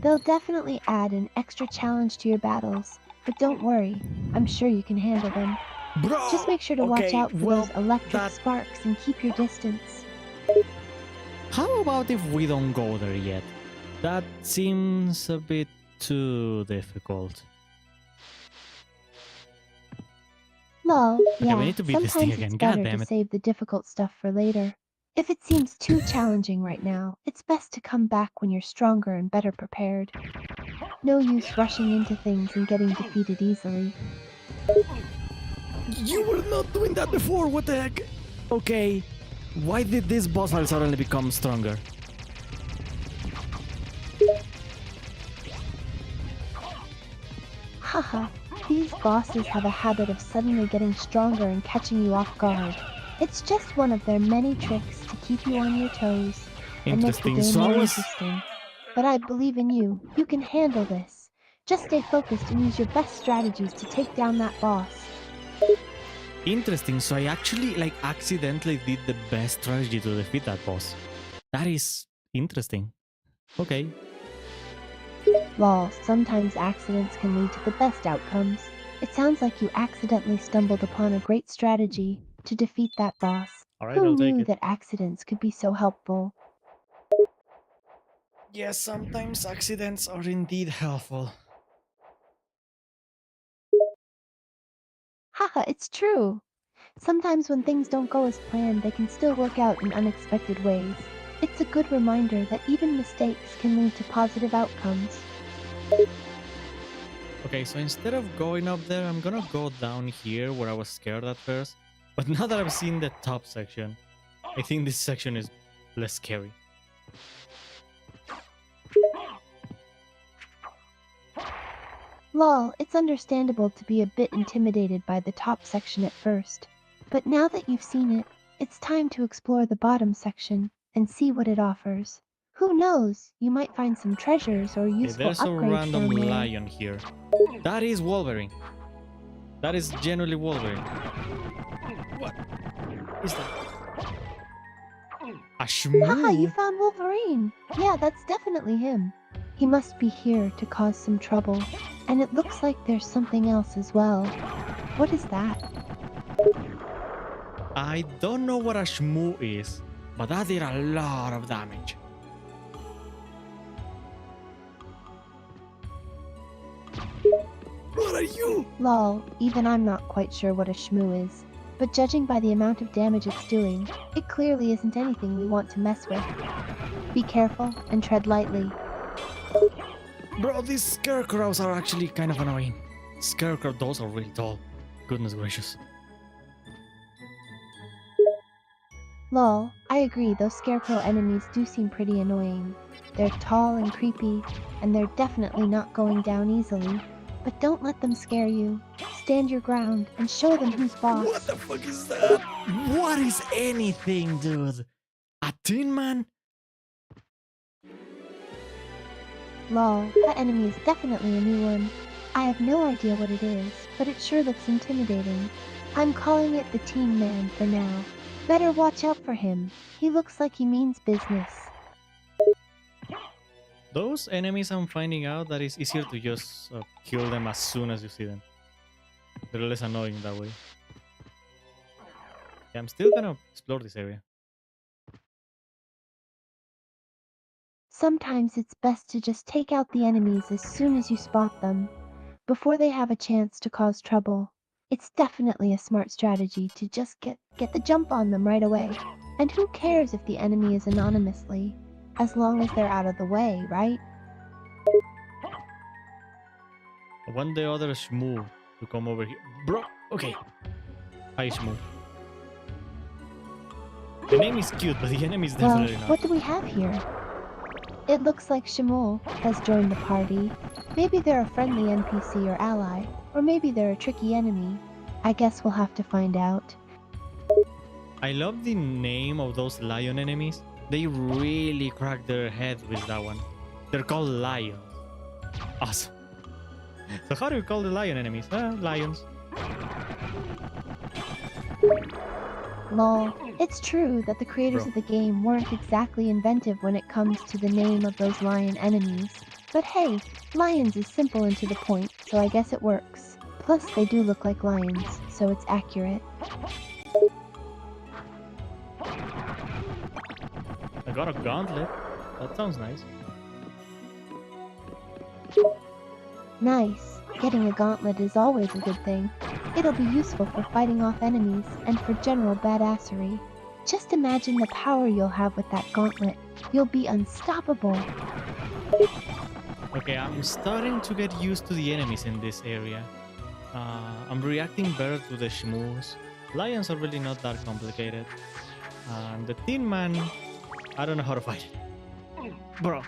S2: They'll definitely add an extra challenge to your battles, but don't worry, I'm sure you can handle them.
S1: Bro!
S2: Just make sure to watch out for those electric
S1: that-
S2: sparks and keep your distance.
S1: How about if we don't go there yet? That seems a bit too difficult.
S2: Lol, yeah,
S1: we need to beat this thing
S2: sometimes
S1: again.
S2: it's
S1: God
S2: better
S1: damn
S2: to
S1: it.
S2: save the difficult stuff for later. If it seems too challenging right now, it's best to come back when you're stronger and better prepared. No use rushing into things and getting defeated easily.
S1: You were not doing that before, what the heck? Okay, why did this boss fight suddenly become stronger?
S2: Haha, these bosses have a habit of suddenly getting stronger and catching you off guard. It's just one of their many tricks to keep you on your toes and make the
S1: Interesting.
S2: game
S1: So I
S2: more
S1: was...
S2: interesting. But I believe in you. You can handle this. Just stay focused and use your best strategies to take down that boss.
S1: Interesting, so I actually accidentally did the best strategy to defeat that boss. That is interesting. Okay.
S2: Lol, sometimes accidents can lead to the best outcomes. It sounds like you accidentally stumbled upon a great strategy to defeat that boss.
S1: Alright,
S2: Who
S1: I'll take
S2: knew
S1: it.
S2: that accidents could be so helpful?
S1: Yes, sometimes accidents are indeed helpful.
S2: Haha, it's true. Sometimes when things don't go as planned, they can still work out in unexpected ways. It's a good reminder that even mistakes can lead to positive outcomes.
S1: Okay, so instead of going up there, I'm gonna go down here where I was scared at first. But now that I've seen the top section, I think this section is less scary.
S2: Lol, it's understandable to be a bit intimidated by the top section at first. But now that you've seen it, it's time to explore the bottom section and see what it offers. Who knows? You might find some treasures or
S1: Okay,
S2: useful
S1: there's a
S2: upgrades
S1: random
S2: down there.
S1: lion here. That is Wolverine. That is genuinely Wolverine. What is that? A
S2: Haha, you
S1: shmoo?
S2: found Wolverine! Yeah, that's definitely him. He must be here to cause some trouble. And it looks like there's something else as well. What is that?
S1: I don't know what a shmoo is, but that did a lot of damage. What are you?
S2: Lol, even I'm not quite sure what a shmoo is. But judging by the amount of damage it's doing, it clearly isn't anything we want to mess with. Be careful and tread lightly.
S1: Bro, these scarecrows are actually kind of annoying. Scarecrow dolls are really tall. Goodness gracious.
S2: Lol, I agree, those scarecrow enemies do seem pretty annoying. They're tall and creepy, and they're definitely not going down easily. But don't let them scare you. Stand your ground and show them who's boss.
S1: What the fuck is that? What is anything, dude? A Tin Man?
S2: Lol, that enemy is definitely a new one. I have no idea what it is, but it sure looks intimidating. I'm calling it the Teen Man for now. Better watch out for him. He looks like he means business.
S1: Those enemies, I'm finding out that it's easier to just kill them as soon as you see them. They're less annoying that way. Yeah, I'm still gonna explore this area.
S2: Sometimes it's best to just take out the enemies as soon as you spot them, before they have a chance to cause trouble. It's definitely a smart strategy to just get the jump on them right away. And who cares if the enemy is anonymously, as long as they're out of the way, right?
S1: I want the other shmoo to come over here. Bro, okay. Hi, shmoo. The name is cute, but the enemy is
S2: Well,
S1: definitely not.
S2: what do we have here? It looks like Shmuel has joined the party. Maybe they're a friendly NPC or ally, or maybe they're a tricky enemy. I guess we'll have to find out.
S1: I love the name of those lion enemies. They really crack their heads with that one. They're called lions. Awesome. So how do we call the lion enemies? Lions.
S2: Lol, it's true that the creators of the game weren't exactly inventive when it comes to the name of those lion enemies. But hey, lions is simple and to the point, so I guess it works. Plus, they do look like lions, so it's accurate.
S1: I got a gauntlet. That sounds nice.
S2: Nice. Getting a gauntlet is always a good thing. It'll be useful for fighting off enemies and for general badassery. Just imagine the power you'll have with that gauntlet. You'll be unstoppable.
S1: Okay, I'm starting to get used to the enemies in this area. I'm reacting better to the shmoos. Lions are really not that complicated. And the Tin Man, I don't know how to fight it. Bro.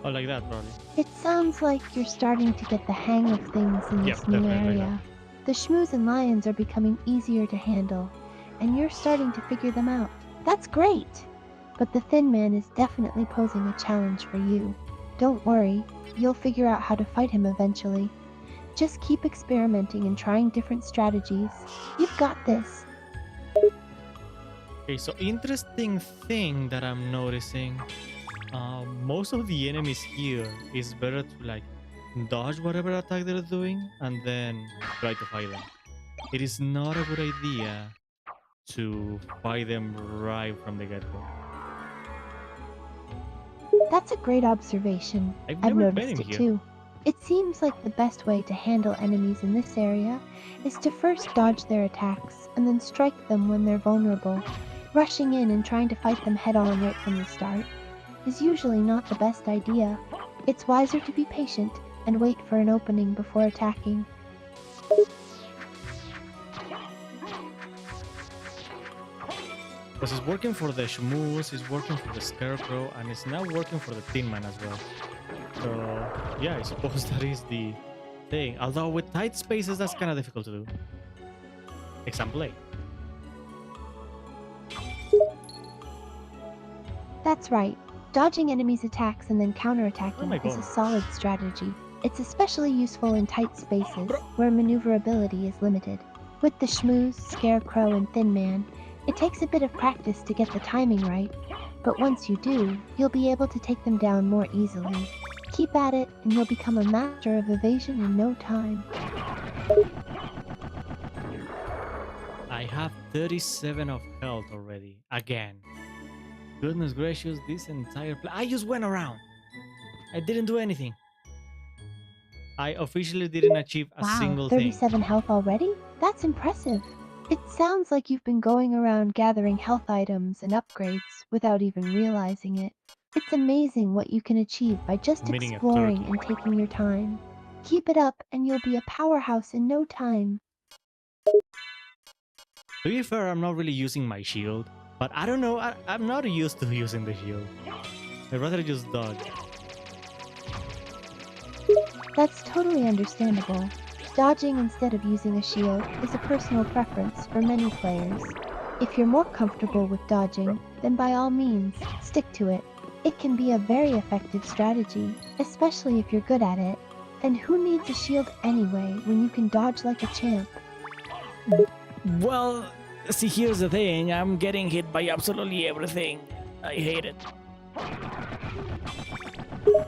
S1: Oh, like that, probably.
S2: It sounds like you're starting to get the hang of things in this
S1: Yep,
S2: new
S1: definitely.
S2: area. The shmoos and lions are becoming easier to handle, and you're starting to figure them out. That's great! But the Thin Man is definitely posing a challenge for you. Don't worry, you'll figure out how to fight him eventually. Just keep experimenting and trying different strategies. You've got this.
S1: Okay, so interesting thing that I'm noticing. Most of the enemies here is better to like dodge whatever attack they're doing and then try to fight them. It is not a good idea to fight them right from the get-go.
S2: That's a great observation.
S1: I've
S2: I've
S1: never met
S2: noticed
S1: him
S2: it
S1: here.
S2: too. It seems like the best way to handle enemies in this area is to first dodge their attacks and then strike them when they're vulnerable. Rushing in and trying to fight them head-on right from the start is usually not the best idea. It's wiser to be patient and wait for an opening before attacking.
S1: Because it's working for the shmoos, it's working for the scarecrow, and it's now working for the Tin Man as well. So yeah, I suppose that is the thing. Although with tight spaces, that's kind of difficult to do. Example A.
S2: That's right. Dodging enemies' attacks and then
S1: Oh
S2: counterattacking
S1: my
S2: is a
S1: God.
S2: solid strategy. It's especially useful in tight spaces where maneuverability is limited. With the Schmooze, Scarecrow, and Thin Man, it takes a bit of practice to get the timing right, but once you do, you'll be able to take them down more easily. Keep at it, and you'll become a master of evasion in no time.
S1: I have 37 of health already. Again. Goodness gracious, this entire I just went around. I didn't do anything. I officially didn't achieve a
S2: Wow,
S1: single thing.
S2: 37 health already? That's impressive. It sounds like you've been going around gathering health items and upgrades without even realizing it. It's amazing what you can achieve by just
S1: Meaning a
S2: exploring
S1: turkey.
S2: and taking your time. Keep it up and you'll be a powerhouse in no time.
S1: To be fair, I'm not really using my shield, but I don't know, I'm not used to using the shield. I'd rather just dodge.
S2: That's totally understandable. Dodging instead of using a shield is a personal preference for many players. If you're more comfortable with dodging, then by all means, stick to it. It can be a very effective strategy, especially if you're good at it. And who needs a shield anyway when you can dodge like a champ?
S1: Well, see, here's the thing. I'm getting hit by absolutely everything. I hate it.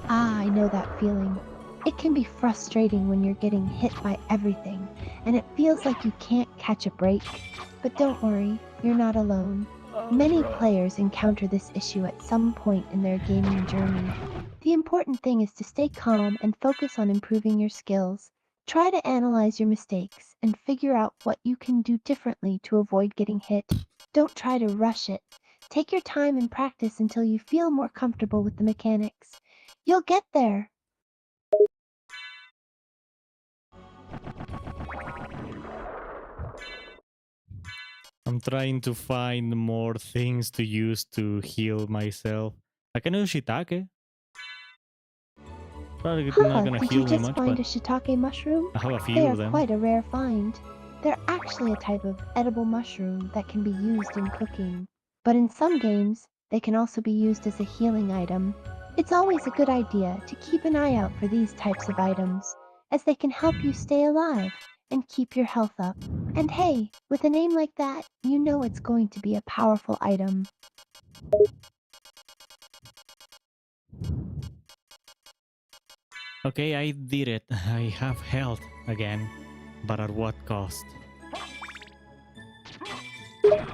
S2: Ah, I know that feeling. It can be frustrating when you're getting hit by everything, and it feels like you can't catch a break. But don't worry, you're not alone. Many players encounter this issue at some point in their gaming journey. The important thing is to stay calm and focus on improving your skills. Try to analyze your mistakes and figure out what you can do differently to avoid getting hit. Don't try to rush it. Take your time and practice until you feel more comfortable with the mechanics. You'll get there.
S1: I'm trying to find more things to use to heal myself. I can use shiitake. Probably not
S2: Haha,
S1: gonna
S2: did
S1: heal
S2: you
S1: me
S2: just
S1: much,
S2: find
S1: but
S2: a shiitake mushroom?
S1: I have a
S2: They
S1: few
S2: are
S1: of them.
S2: quite a rare find. They're actually a type of edible mushroom that can be used in cooking. But in some games, they can also be used as a healing item. It's always a good idea to keep an eye out for these types of items, as they can help you stay alive and keep your health up. And hey, with a name like that, you know it's going to be a powerful item.
S1: Okay, I did it. I have health again. But at what cost?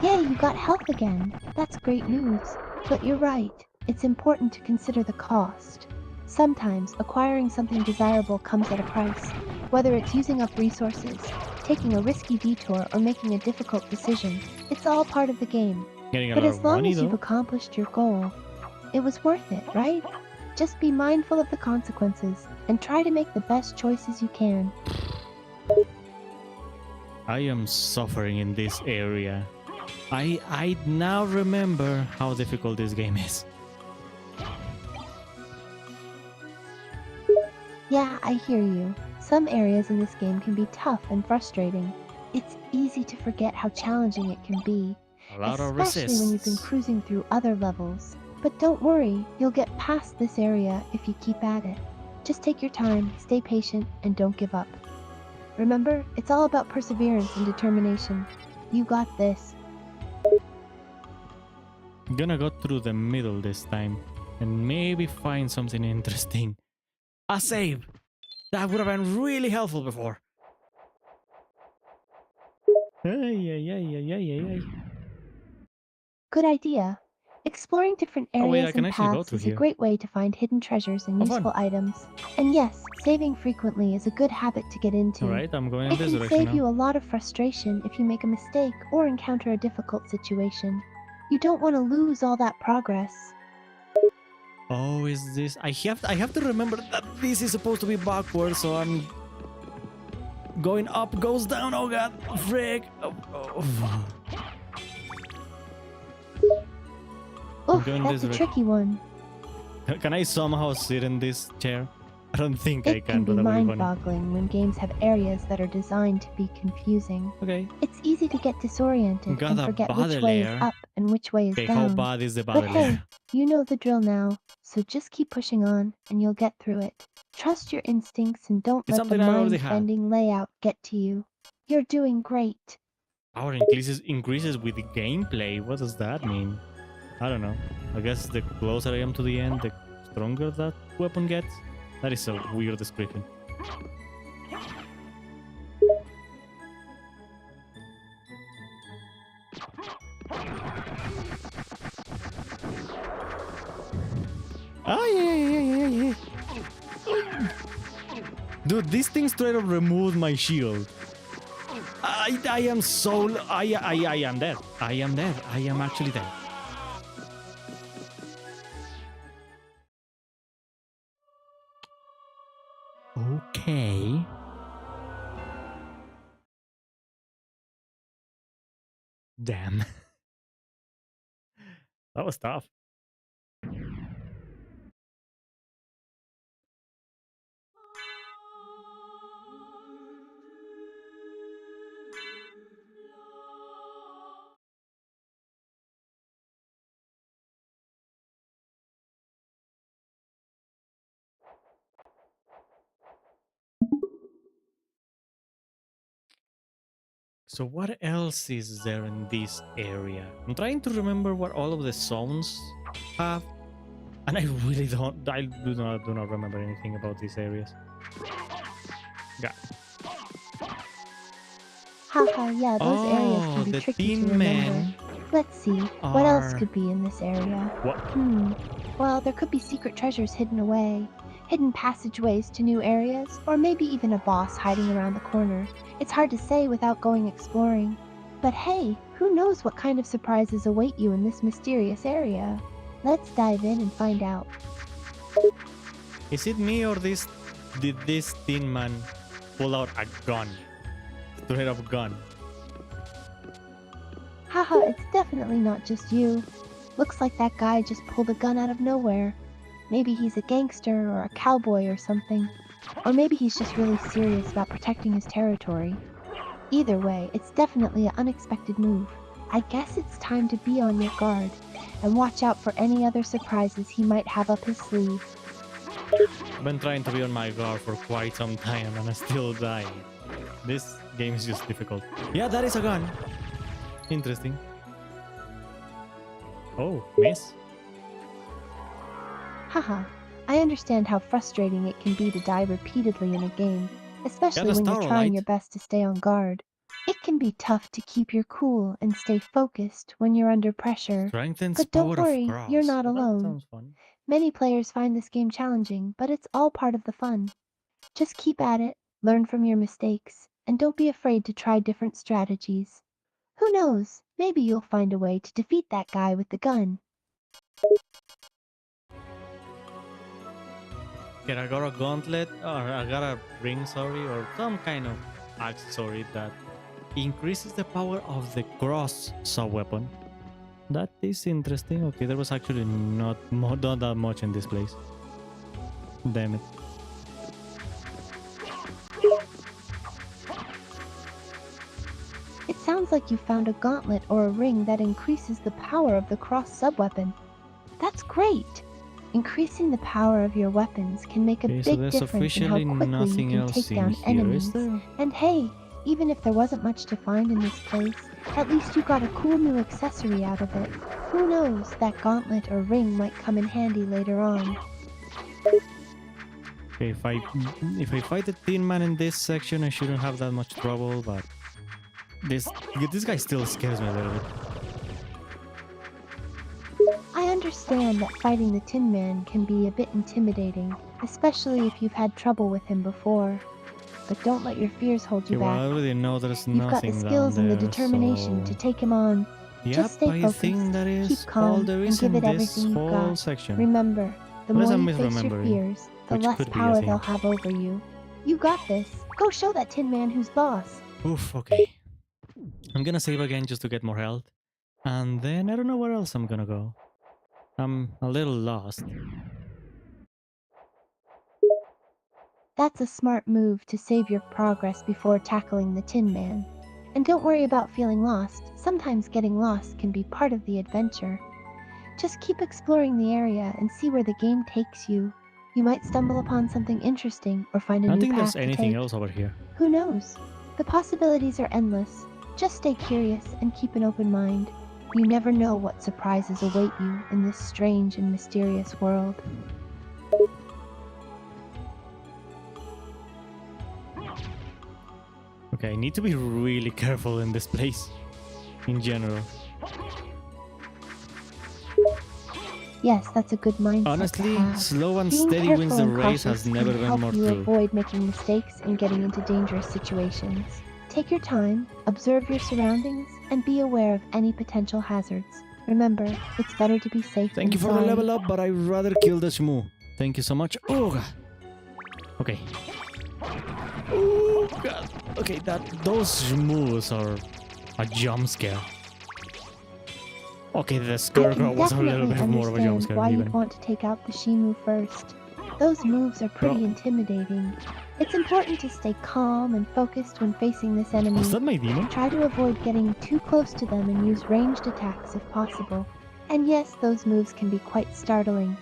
S2: Yay, you got health again. That's great news. But you're right. It's important to consider the cost. Sometimes acquiring something desirable comes at a price, whether it's using up resources, taking a risky detour, or making a difficult decision. It's all part of the game.
S1: Getting a
S2: But
S1: lot
S2: as
S1: of
S2: long
S1: money
S2: as you've
S1: though.
S2: accomplished your goal, it was worth it, right? Just be mindful of the consequences and try to make the best choices you can.
S1: I am suffering in this area. I now remember how difficult this game is.
S2: Yeah, I hear you. Some areas in this game can be tough and frustrating. It's easy to forget how challenging it can be,
S1: A lot of
S2: especially when you've been
S1: resists.
S2: cruising through other levels. But don't worry, you'll get past this area if you keep at it. Just take your time, stay patient, and don't give up. Remember, it's all about perseverance and determination. You got this.
S1: I'm gonna go through the middle this time and maybe find something interesting. A save! That would have been really helpful before. Ay, ay, ay, ay, ay, ay, ay.
S2: Good idea. Exploring different
S1: Oh wait, I
S2: areas
S1: can
S2: and
S1: actually go
S2: paths
S1: through
S2: is a
S1: here.
S2: great way to find hidden treasures and
S1: Oh, fun.
S2: useful items. And yes, saving frequently is a good habit to get into.
S1: Alright, I'm going in
S2: It
S1: this
S2: can
S1: direction
S2: save
S1: now.
S2: you a lot of frustration if you make a mistake or encounter a difficult situation. You don't want to lose all that progress.
S1: Oh, is this? I have to remember that this is supposed to be backwards, so I'm going up, goes down. Oh god, frick! Oh.
S2: Oof,
S1: going
S2: that's
S1: this
S2: a
S1: way.
S2: tricky one.
S1: Can I somehow sit in this chair? I don't think I
S2: It can
S1: can, but
S2: be
S1: that would be funny.
S2: mind-boggling when games have areas that are designed to be confusing.
S1: Okay.
S2: It's easy to get disoriented
S1: Got
S2: and
S1: a
S2: forget
S1: bother
S2: which way is
S1: layer.
S2: up and which way is
S1: Okay, how
S2: down.
S1: bad is the
S2: But
S1: bother
S2: hey,
S1: layer?
S2: you know the drill now, so just keep pushing on and you'll get through it. Trust your instincts and don't
S1: It's
S2: let the
S1: something I already had.
S2: mind-bending layout get to you. You're doing great.
S1: Power increases with the gameplay. What does that mean? I don't know. I guess the closer I am to the end, the stronger that weapon gets. That is a weird description. Oh yeah. Dude, this thing straight up removed my shield. I am so... I am dead. I am dead. I am actually dead. Okay. Damn. That was tough. So what else is there in this area? I'm trying to remember what all of the zones have. And I really don't... I do not remember anything about these areas. Yeah.
S2: Haha, yeah, those areas can be
S1: the
S2: tricky to
S1: Tin
S2: remember.
S1: Men
S2: Let's see, what else
S1: are...
S2: could be in this area?
S1: What?
S2: Well, there could be secret treasures hidden away, hidden passageways to new areas, or maybe even a boss hiding around the corner. It's hard to say without going exploring. But hey, who knows what kind of surprises await you in this mysterious area? Let's dive in and find out.
S1: Is it me or did this Tin Man pull out a gun? Straight up gun.
S2: Haha, it's definitely not just you. Looks like that guy just pulled a gun out of nowhere. Maybe he's a gangster or a cowboy or something. Or maybe he's just really serious about protecting his territory. Either way, it's definitely an unexpected move. I guess it's time to be on your guard and watch out for any other surprises he might have up his sleeve.
S1: I've been trying to be on my guard for quite some time and I still die. This game is just difficult. Yeah, that is a gun. Interesting. Oh, miss.
S2: Haha, I understand how frustrating it can be to die repeatedly in a game, especially when you're trying your best to stay on guard. It can be tough to keep your cool and stay focused when you're under pressure.
S1: Strengthens
S2: But don't
S1: power of
S2: worry,
S1: cross.
S2: you're not
S1: Well, that
S2: alone.
S1: sounds fun.
S2: Many players find this game challenging, but it's all part of the fun. Just keep at it, learn from your mistakes, and don't be afraid to try different strategies. Who knows, maybe you'll find a way to defeat that guy with the gun.
S1: Okay, I got a gauntlet, or I got a ring, sorry, or some kind of accessory that increases the power of the cross sub-weapon. That is interesting. Okay, there was actually not that much in this place. Damn it.
S2: It sounds like you found a gauntlet or a ring that increases the power of the cross sub-weapon. That's great! Increasing the power of your weapons can make a big difference in how quickly you can take down enemies. And hey, even if there wasn't much to find in this place, at least you got a cool new accessory out of it. Who knows, that gauntlet or ring might come in handy later on.
S1: Okay, if I fight the Tin Man in this section, I shouldn't have that much trouble, but this guy still scares me a little bit.
S2: I understand that fighting the Tin Man can be a bit intimidating, especially if you've had trouble with him before. But don't let your fears hold you
S1: Well,
S2: back.
S1: I already know there's
S2: You've got the skills and the determination to take him on.
S1: Yep,
S2: just stay focused, keep calm, and give it everything you've got.
S1: Section.
S2: Remember, the more you face your fears, the less power they'll have over you. You got this. Go show that Tin Man who's boss.
S1: Oof, okay. I'm gonna save again just to get more health. And then I don't know where else I'm gonna go. I'm a little lost.
S2: That's a smart move to save your progress before tackling the Tin Man. And don't worry about feeling lost. Sometimes getting lost can be part of the adventure. Just keep exploring the area and see where the game takes you. You might stumble upon something interesting or find a
S1: I don't
S2: new
S1: think
S2: path
S1: there's
S2: to
S1: anything
S2: take.
S1: else over here.
S2: Who knows? The possibilities are endless. Just stay curious and keep an open mind. You never know what surprises await you in this strange and mysterious world.
S1: Okay, I need to be really careful in this place. In general.
S2: Yes, that's a good mindset
S1: Honestly,
S2: to have.
S1: slow and
S2: Being
S1: steady wins
S2: careful
S1: the
S2: and
S1: race
S2: cautious
S1: has never
S2: can
S1: been
S2: help
S1: more
S2: you
S1: true.
S2: avoid making mistakes and getting into dangerous situations. Take your time, observe your surroundings, and be aware of any potential hazards. Remember, it's better to be safe
S1: Thank
S2: than
S1: you for the
S2: sorry.
S1: level up, but I'd rather kill the shmoo. Thank you so much. Oh god. Okay. Oh god. Okay, those shmoos are a jump scare. Okay, the
S2: I
S1: scarecrow
S2: can
S1: was a little
S2: definitely
S1: bit more of a jump
S2: understand
S1: scare
S2: why
S1: even.
S2: you'd want to take out the Shimu first. Those moves are pretty
S1: Bro.
S2: intimidating. It's important to stay calm and focused when facing this enemy.
S1: Was that my demon?
S2: Try to avoid getting too close to them and use ranged attacks if possible. And yes, those moves can be quite startling,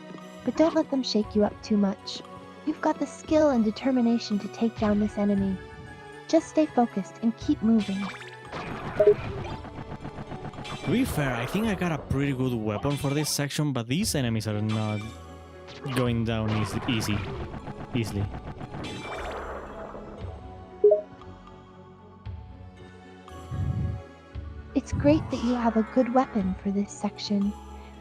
S2: but don't let them shake you up too much. You've got the skill and determination to take down this enemy. Just stay focused and keep moving.
S1: To be fair, I think I got a pretty good weapon for this section, but these enemies are not going down easily.
S2: It's great that you have a good weapon for this section,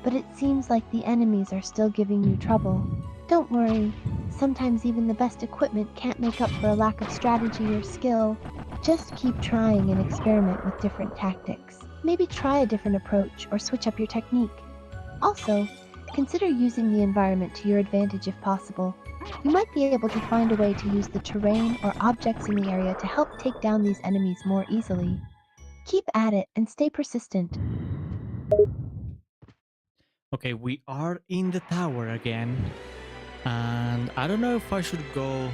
S2: but it seems like the enemies are still giving you trouble. Don't worry, sometimes even the best equipment can't make up for a lack of strategy or skill. Just keep trying and experiment with different tactics. Maybe try a different approach or switch up your technique. Also, consider using the environment to your advantage if possible. You might be able to find a way to use the terrain or objects in the area to help take down these enemies more easily. Keep at it and stay persistent.
S1: Okay, we are in the tower again. And I don't know if I should go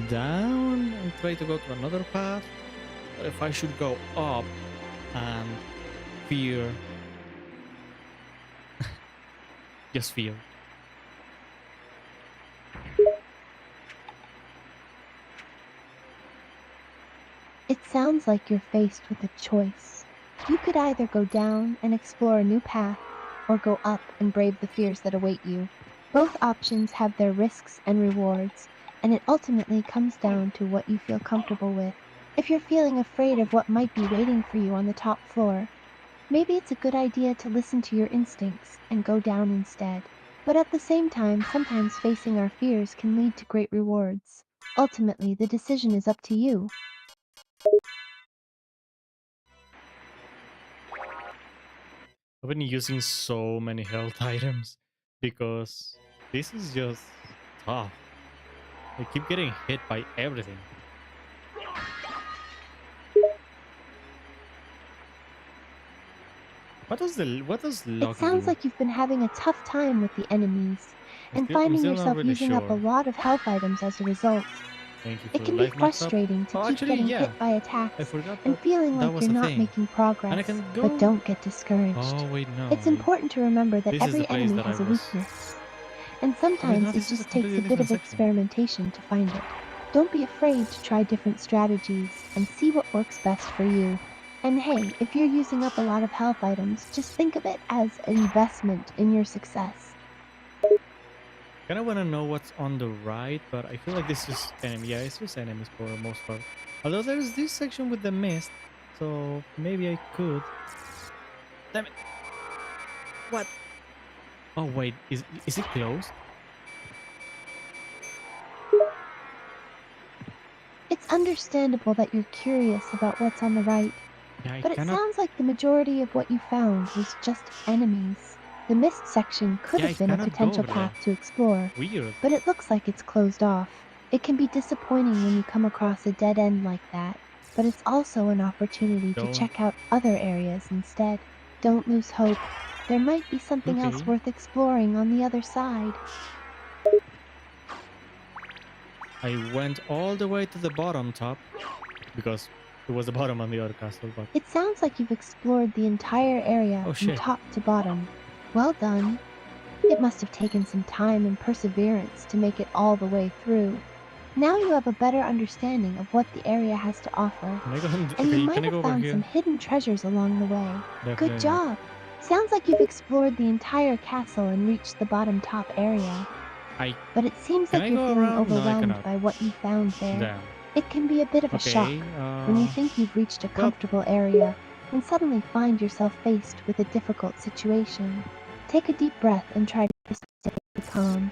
S1: down and try to go to another path, or if I should go up and fear. Just fear.
S2: It sounds like you're faced with a choice. You could either go down and explore a new path, or go up and brave the fears that await you. Both options have their risks and rewards, and it ultimately comes down to what you feel comfortable with. If you're feeling afraid of what might be waiting for you on the top floor, maybe it's a good idea to listen to your instincts and go down instead. But at the same time, sometimes facing our fears can lead to great rewards. Ultimately, the decision is up to you.
S1: I've been using so many health items because this is just tough. I keep getting hit by everything. What does
S2: It
S1: luck
S2: sounds
S1: do?
S2: like you've been having a tough time with the enemies, and
S1: I'm
S2: finding
S1: still not
S2: yourself
S1: really
S2: using up a
S1: sure.
S2: lot of health items as a result.
S1: Thank you
S2: It
S1: for the
S2: can be
S1: life max up.
S2: frustrating to
S1: Oh,
S2: keep
S1: actually,
S2: getting
S1: yeah.
S2: hit by
S1: I
S2: attacks
S1: forgot
S2: and feeling
S1: that
S2: like
S1: was
S2: you're
S1: a
S2: not
S1: thing.
S2: making
S1: And I
S2: progress,
S1: can
S2: but
S1: go.
S2: don't get discouraged.
S1: Oh wait, no.
S2: It's important to remember that
S1: This is the
S2: every
S1: place
S2: enemy
S1: that I
S2: has a
S1: was.
S2: weakness, and
S1: Oh wait,
S2: sometimes
S1: no.
S2: it
S1: This is a
S2: just takes
S1: completely
S2: a bit
S1: different
S2: of
S1: section.
S2: experimentation to find it. Don't be afraid to try different strategies and see what works best for you. And hey, if you're using up a lot of health items, just think of it as an investment in your success.
S1: Kind of want to know what's on the right, but I feel like this is enemy. Yeah, it's just enemies for the most part. Although there's this section with the mist, so maybe I could. Damn it! What? Oh wait, is it closed?
S2: It's understandable that you're curious about what's on the right,
S1: Yeah, I
S2: but it
S1: cannot.
S2: sounds like the majority of what you found was just enemies. The mist section could
S1: Yeah, I
S2: have been a
S1: cannot go
S2: potential
S1: over there.
S2: path to explore,
S1: Weird.
S2: but it looks like it's closed off. It can be disappointing when you come across a dead end like that, but it's also an opportunity to
S1: Don't.
S2: check out other areas instead. Don't lose hope. There might be something else
S1: Okay.
S2: worth exploring on the other side.
S1: I went all the way to the bottom top because it was the bottom on the other castle, but
S2: It sounds like you've explored the entire area
S1: oh
S2: from
S1: shit.
S2: top to bottom. Well done. It must have taken some time and perseverance to make it all the way through. Now you have a better understanding of what the area has to offer,
S1: Can I go
S2: and
S1: okay,
S2: you might
S1: can I go
S2: have
S1: over
S2: found
S1: here?
S2: some hidden treasures along the way.
S1: Definitely
S2: Good
S1: not.
S2: job! Sounds like you've explored the entire castle and reached the bottom top area. But it seems
S1: Can
S2: like
S1: I
S2: you're
S1: go
S2: feeling
S1: around? No, I
S2: overwhelmed
S1: cannot.
S2: by what you found there.
S1: Damn.
S2: It can be a bit of a shock
S1: Okay,
S2: when you think you've reached a
S1: well,
S2: comfortable area and suddenly find yourself faced with a difficult situation. Take a deep breath and try to stay calm.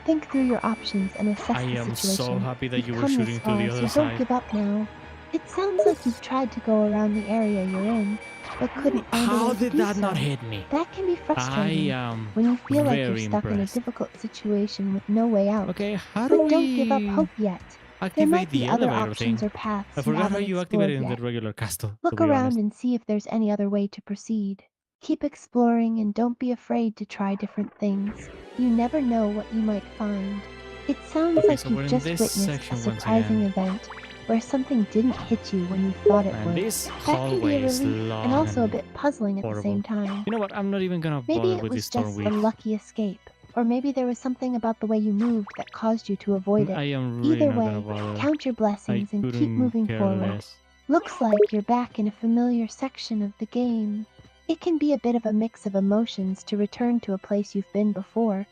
S2: Think through your options and assess
S1: I
S2: the
S1: am
S2: situation.
S1: so happy that
S2: You've
S1: you were
S2: come
S1: shooting
S2: this
S1: to the
S2: far,
S1: other
S2: so don't
S1: side.
S2: give up now. It sounds like you've tried to go around the area you're in, but couldn't find a
S1: How
S2: way to
S1: did
S2: do
S1: that
S2: so.
S1: not hit me?
S2: That can be
S1: I
S2: frustrating
S1: am
S2: when you feel like you're
S1: very
S2: stuck in a
S1: impressed.
S2: difficult situation with no way out.
S1: Okay, how do
S2: But don't give up
S1: we
S2: hope yet. There
S1: activate
S2: might be
S1: the
S2: other
S1: elevator
S2: options
S1: thing?
S2: or paths
S1: I
S2: you
S1: forgot how
S2: haven't
S1: you
S2: explored
S1: activate it in the
S2: yet.
S1: regular castle, to
S2: Look
S1: be
S2: around
S1: honest.
S2: and see if there's any other way to proceed. Keep exploring and don't be afraid to try different things. You never know what you might find. It sounds
S1: Okay,
S2: like
S1: so we're
S2: you've
S1: in
S2: just
S1: this
S2: witnessed a
S1: section once
S2: surprising
S1: again.
S2: event where something didn't hit you when you thought it
S1: And
S2: would.
S1: this
S2: That can be
S1: hallway
S2: a
S1: is
S2: relief
S1: long
S2: and also a
S1: and
S2: bit puzzling at the
S1: horrible.
S2: same time.
S1: You know what? I'm not even gonna
S2: Maybe
S1: bother
S2: it
S1: with
S2: was
S1: this storm
S2: just a
S1: weed.
S2: lucky escape, or maybe there was something about the way you moved that caused you to avoid
S1: I
S2: it.
S1: am really
S2: Either
S1: not gonna
S2: way,
S1: bother.
S2: count your
S1: I
S2: blessings and keep
S1: couldn't
S2: moving
S1: care
S2: forward.
S1: less.
S2: Looks like you're back in a familiar section of the game. It can be a bit of a mix of emotions to return to a place you've been before,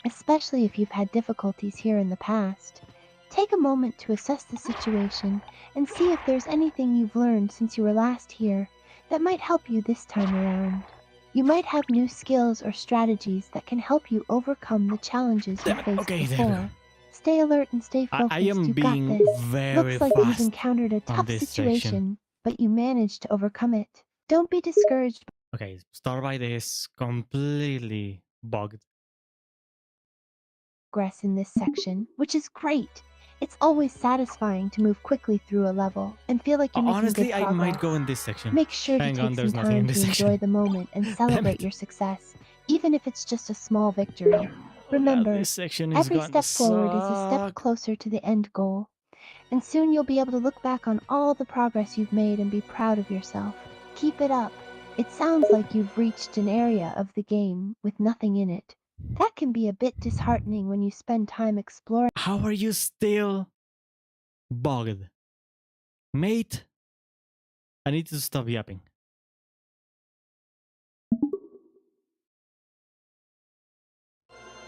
S2: especially if you've had difficulties here in the past. Take a moment to assess the situation and see if there's anything you've learned since you were last here that might help you this time around. You might have new skills or strategies that can help you overcome the challenges you
S1: Damn it.
S2: faced
S1: Okay, there we
S2: before. Stay alert and stay
S1: I
S2: focused.
S1: am
S2: You've got
S1: being
S2: this.
S1: very
S2: Looks like you've
S1: fast
S2: encountered a
S1: on
S2: tough
S1: this
S2: situation,
S1: section.
S2: but you managed to overcome it. Don't be discouraged.
S1: Okay, start by this completely bugged.
S2: Progress in this section, which is great. It's always satisfying to move quickly through a level and feel like you're making
S1: Honestly,
S2: good
S1: I
S2: progress.
S1: might go in this section.
S2: Make sure to
S1: Hang
S2: take
S1: on,
S2: some
S1: there's nothing in
S2: time to
S1: this
S2: enjoy
S1: section.
S2: the moment and
S1: Damn
S2: celebrate
S1: it.
S2: your success, even if it's just a small victory.
S1: Oh god,
S2: Remember,
S1: this section is
S2: every
S1: going to
S2: step forward is a step
S1: suck.
S2: closer to the end goal, and soon you'll be able to look back on all the progress you've made and be proud of yourself. Keep it up. It sounds like you've reached an area of the game with nothing in it. That can be a bit disheartening when you spend time exploring.
S1: How are you still bugged? Mate, I need to stop yapping.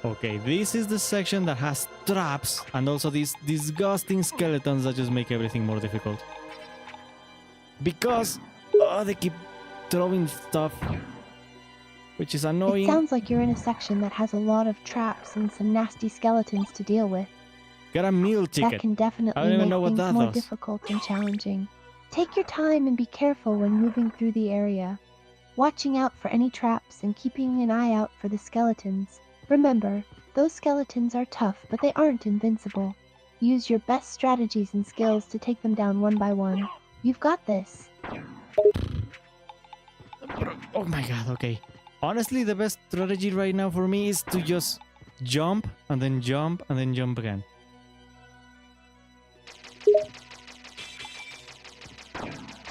S1: Okay, this is the section that has traps and also these disgusting skeletons that just make everything more difficult. Because they keep throwing stuff, which is
S2: It
S1: annoying.
S2: sounds like you're in a section that has a lot of traps and some nasty skeletons to deal with.
S1: Get a meal
S2: That
S1: ticket.
S2: can
S1: I
S2: definitely
S1: don't even
S2: make
S1: know what
S2: things
S1: that
S2: more
S1: does.
S2: difficult and challenging. Take your time and be careful when moving through the area, watching out for any traps and keeping an eye out for the skeletons. Remember, those skeletons are tough, but they aren't invincible. Use your best strategies and skills to take them down one by one. You've got this.
S1: Oh my god, okay. Honestly, the best strategy right now for me is to just jump and then jump and then jump again.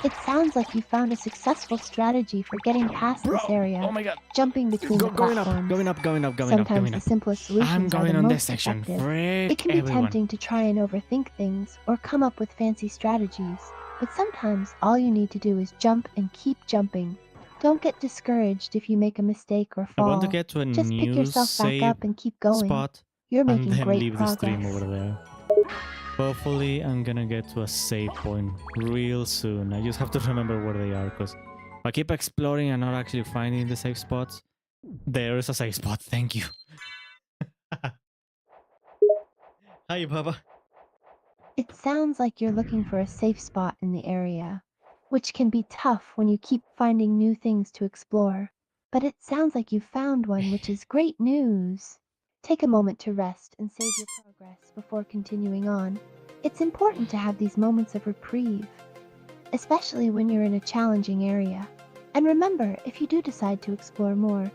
S2: It sounds like you found a successful strategy for getting past this area.
S1: Oh my god.
S2: Jumping between the
S1: Going up,
S2: platforms.
S1: going up, going up, going up,
S2: Sometimes
S1: going
S2: the
S1: up.
S2: simplest
S1: I'm
S2: solutions are
S1: going
S2: the
S1: on this
S2: most
S1: section.
S2: effective.
S1: Frick
S2: It can be
S1: everyone.
S2: tempting to try and overthink things or come up with fancy strategies, but sometimes all you need to do is jump and keep jumping. Don't get discouraged if you make a mistake or
S1: I want to
S2: fall.
S1: get to a
S2: Just pick
S1: new
S2: yourself back
S1: save
S2: up and keep going.
S1: spot
S2: You're
S1: and
S2: making
S1: then
S2: great
S1: leave the stream
S2: progress.
S1: over there. Hopefully, I'm gonna get to a save point real soon. I just have to remember where they are, because if I keep exploring and not actually finding the safe spots, there is a safe spot. Thank you. Hi, Baba.
S2: It sounds like you're looking for a safe spot in the area, which can be tough when you keep finding new things to explore. But it sounds like you found one, which is great news. Take a moment to rest and save your progress before continuing on. It's important to have these moments of reprieve, especially when you're in a challenging area. And remember, if you do decide to explore more,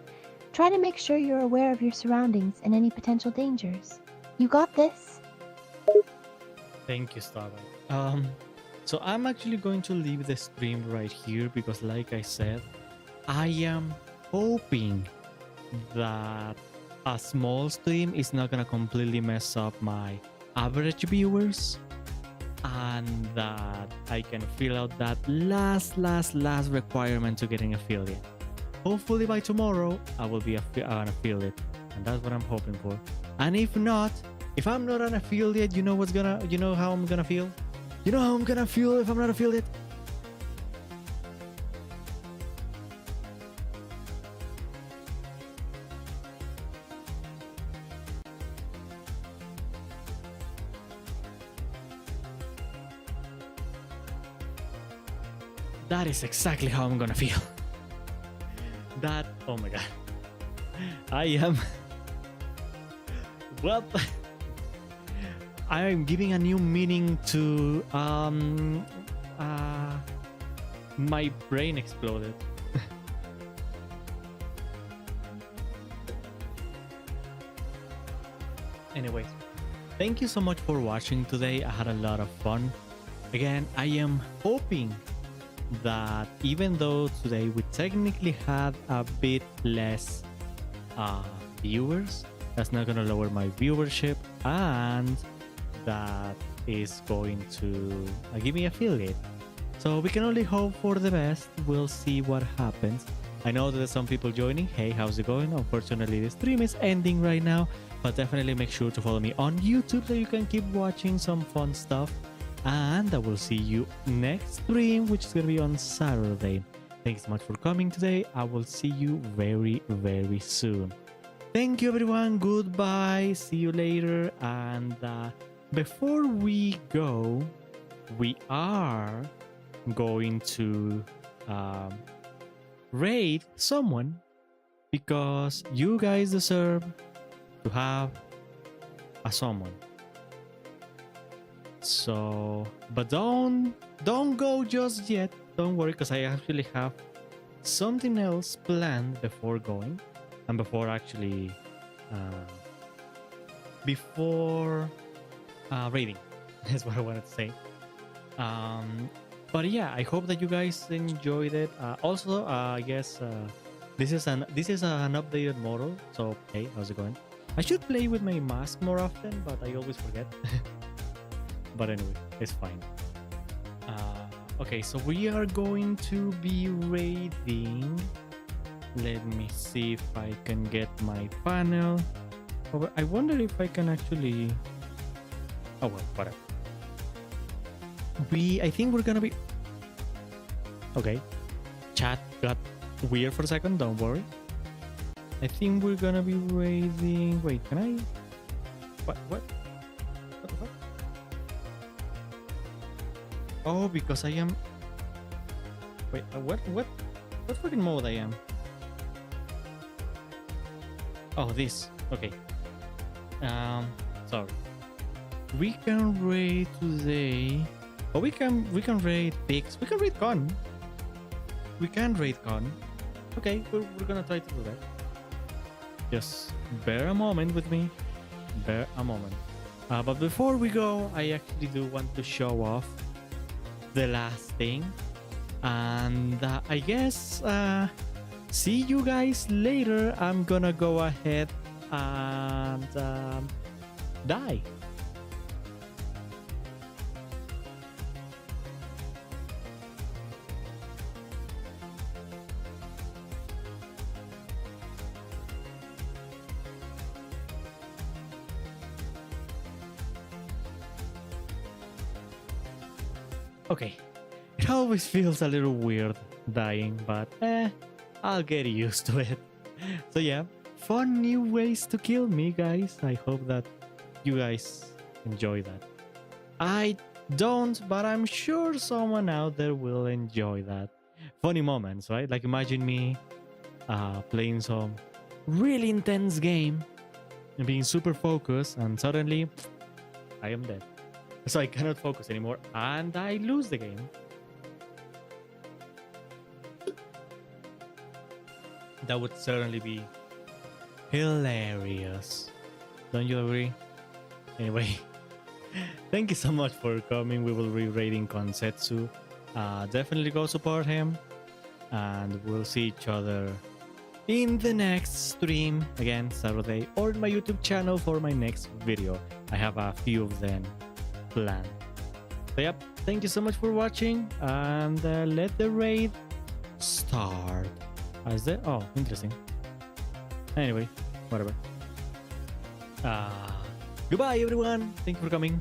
S2: try to make sure you're aware of your surroundings and any potential dangers. You got this?
S1: Thank you, Starlight. So I'm actually going to leave the stream right here because, like I said, I am hoping that a small stream is not gonna completely mess up my average viewers, and that I can fill out that last requirement to get an affiliate. Hopefully by tomorrow I will be an affiliate, and that's what I'm hoping for. And if not, if I'm not an affiliate, you know how I'm gonna feel? You know how I'm gonna feel if I'm not an affiliate? That is exactly how I'm gonna feel. That, oh my god. I am... Well, I am giving a new meaning to... my brain exploded. Anyways, thank you so much for watching today. I had a lot of fun. Again, I am hoping that even though today we technically had a bit less viewers, that's not gonna lower my viewership, and that is going to give me affiliate. So we can only hope for the best. We'll see what happens. I know that there's some people joining. Hey, how's it going? Unfortunately, the stream is ending right now, but definitely make sure to follow me on YouTube so you can keep watching some fun stuff. And I will see you next stream, which is going to be on Saturday. Thanks so much for coming today. I will see you very, very soon. Thank you, everyone. Goodbye. See you later. And before we go, we are going to raid someone because you guys deserve to have a someone. So, but don't go just yet. Don't worry, because I actually have something else planned before going, and before actually before raiding. That's what I wanted to say. But yeah, I hope that you guys enjoyed it. Also, I guess this is an updated model. So hey, how's it going? I should play with my mask more often, but I always forget. But anyway, it's fine. Okay, so we are going to be raiding. Let me see if I can get my panel. Oh, I wonder if I can actually... Oh well, whatever. I think we're gonna be... Okay. Chat got weird for a second, don't worry. I think we're gonna be raiding... Wait, can I... What the fuck? Oh, because I am... Wait, what fucking mode I am? Oh, this. Okay. Sorry. We can raid today. Oh, we can raid pigs. We can raid con. We can raid con. Okay, we're gonna try to do that. Just bear a moment with me. Bear a moment. But before we go, I actually do want to show off the last thing, and I guess see you guys later. I'm gonna go ahead and die. Okay, it always feels a little weird dying, but I'll get used to it. So yeah, fun new ways to kill me, guys. I hope that you guys enjoy that. I don't, but I'm sure someone out there will enjoy that. Funny moments, right? Like imagine me playing some really intense game and being super focused, and suddenly I am dead. So I cannot focus anymore and I lose the game. That would certainly be hilarious. Don't you agree? Anyway, Thank you so much for coming. We will be raiding Konsetsu. Definitely go support him. And we'll see each other in the next stream, again, Saturday, or in my YouTube channel for my next video. I have a few of them planned. So, yep, thank you so much for watching, and let the raid start. Oh, interesting. Anyway, whatever. Goodbye, everyone. Thank you for coming.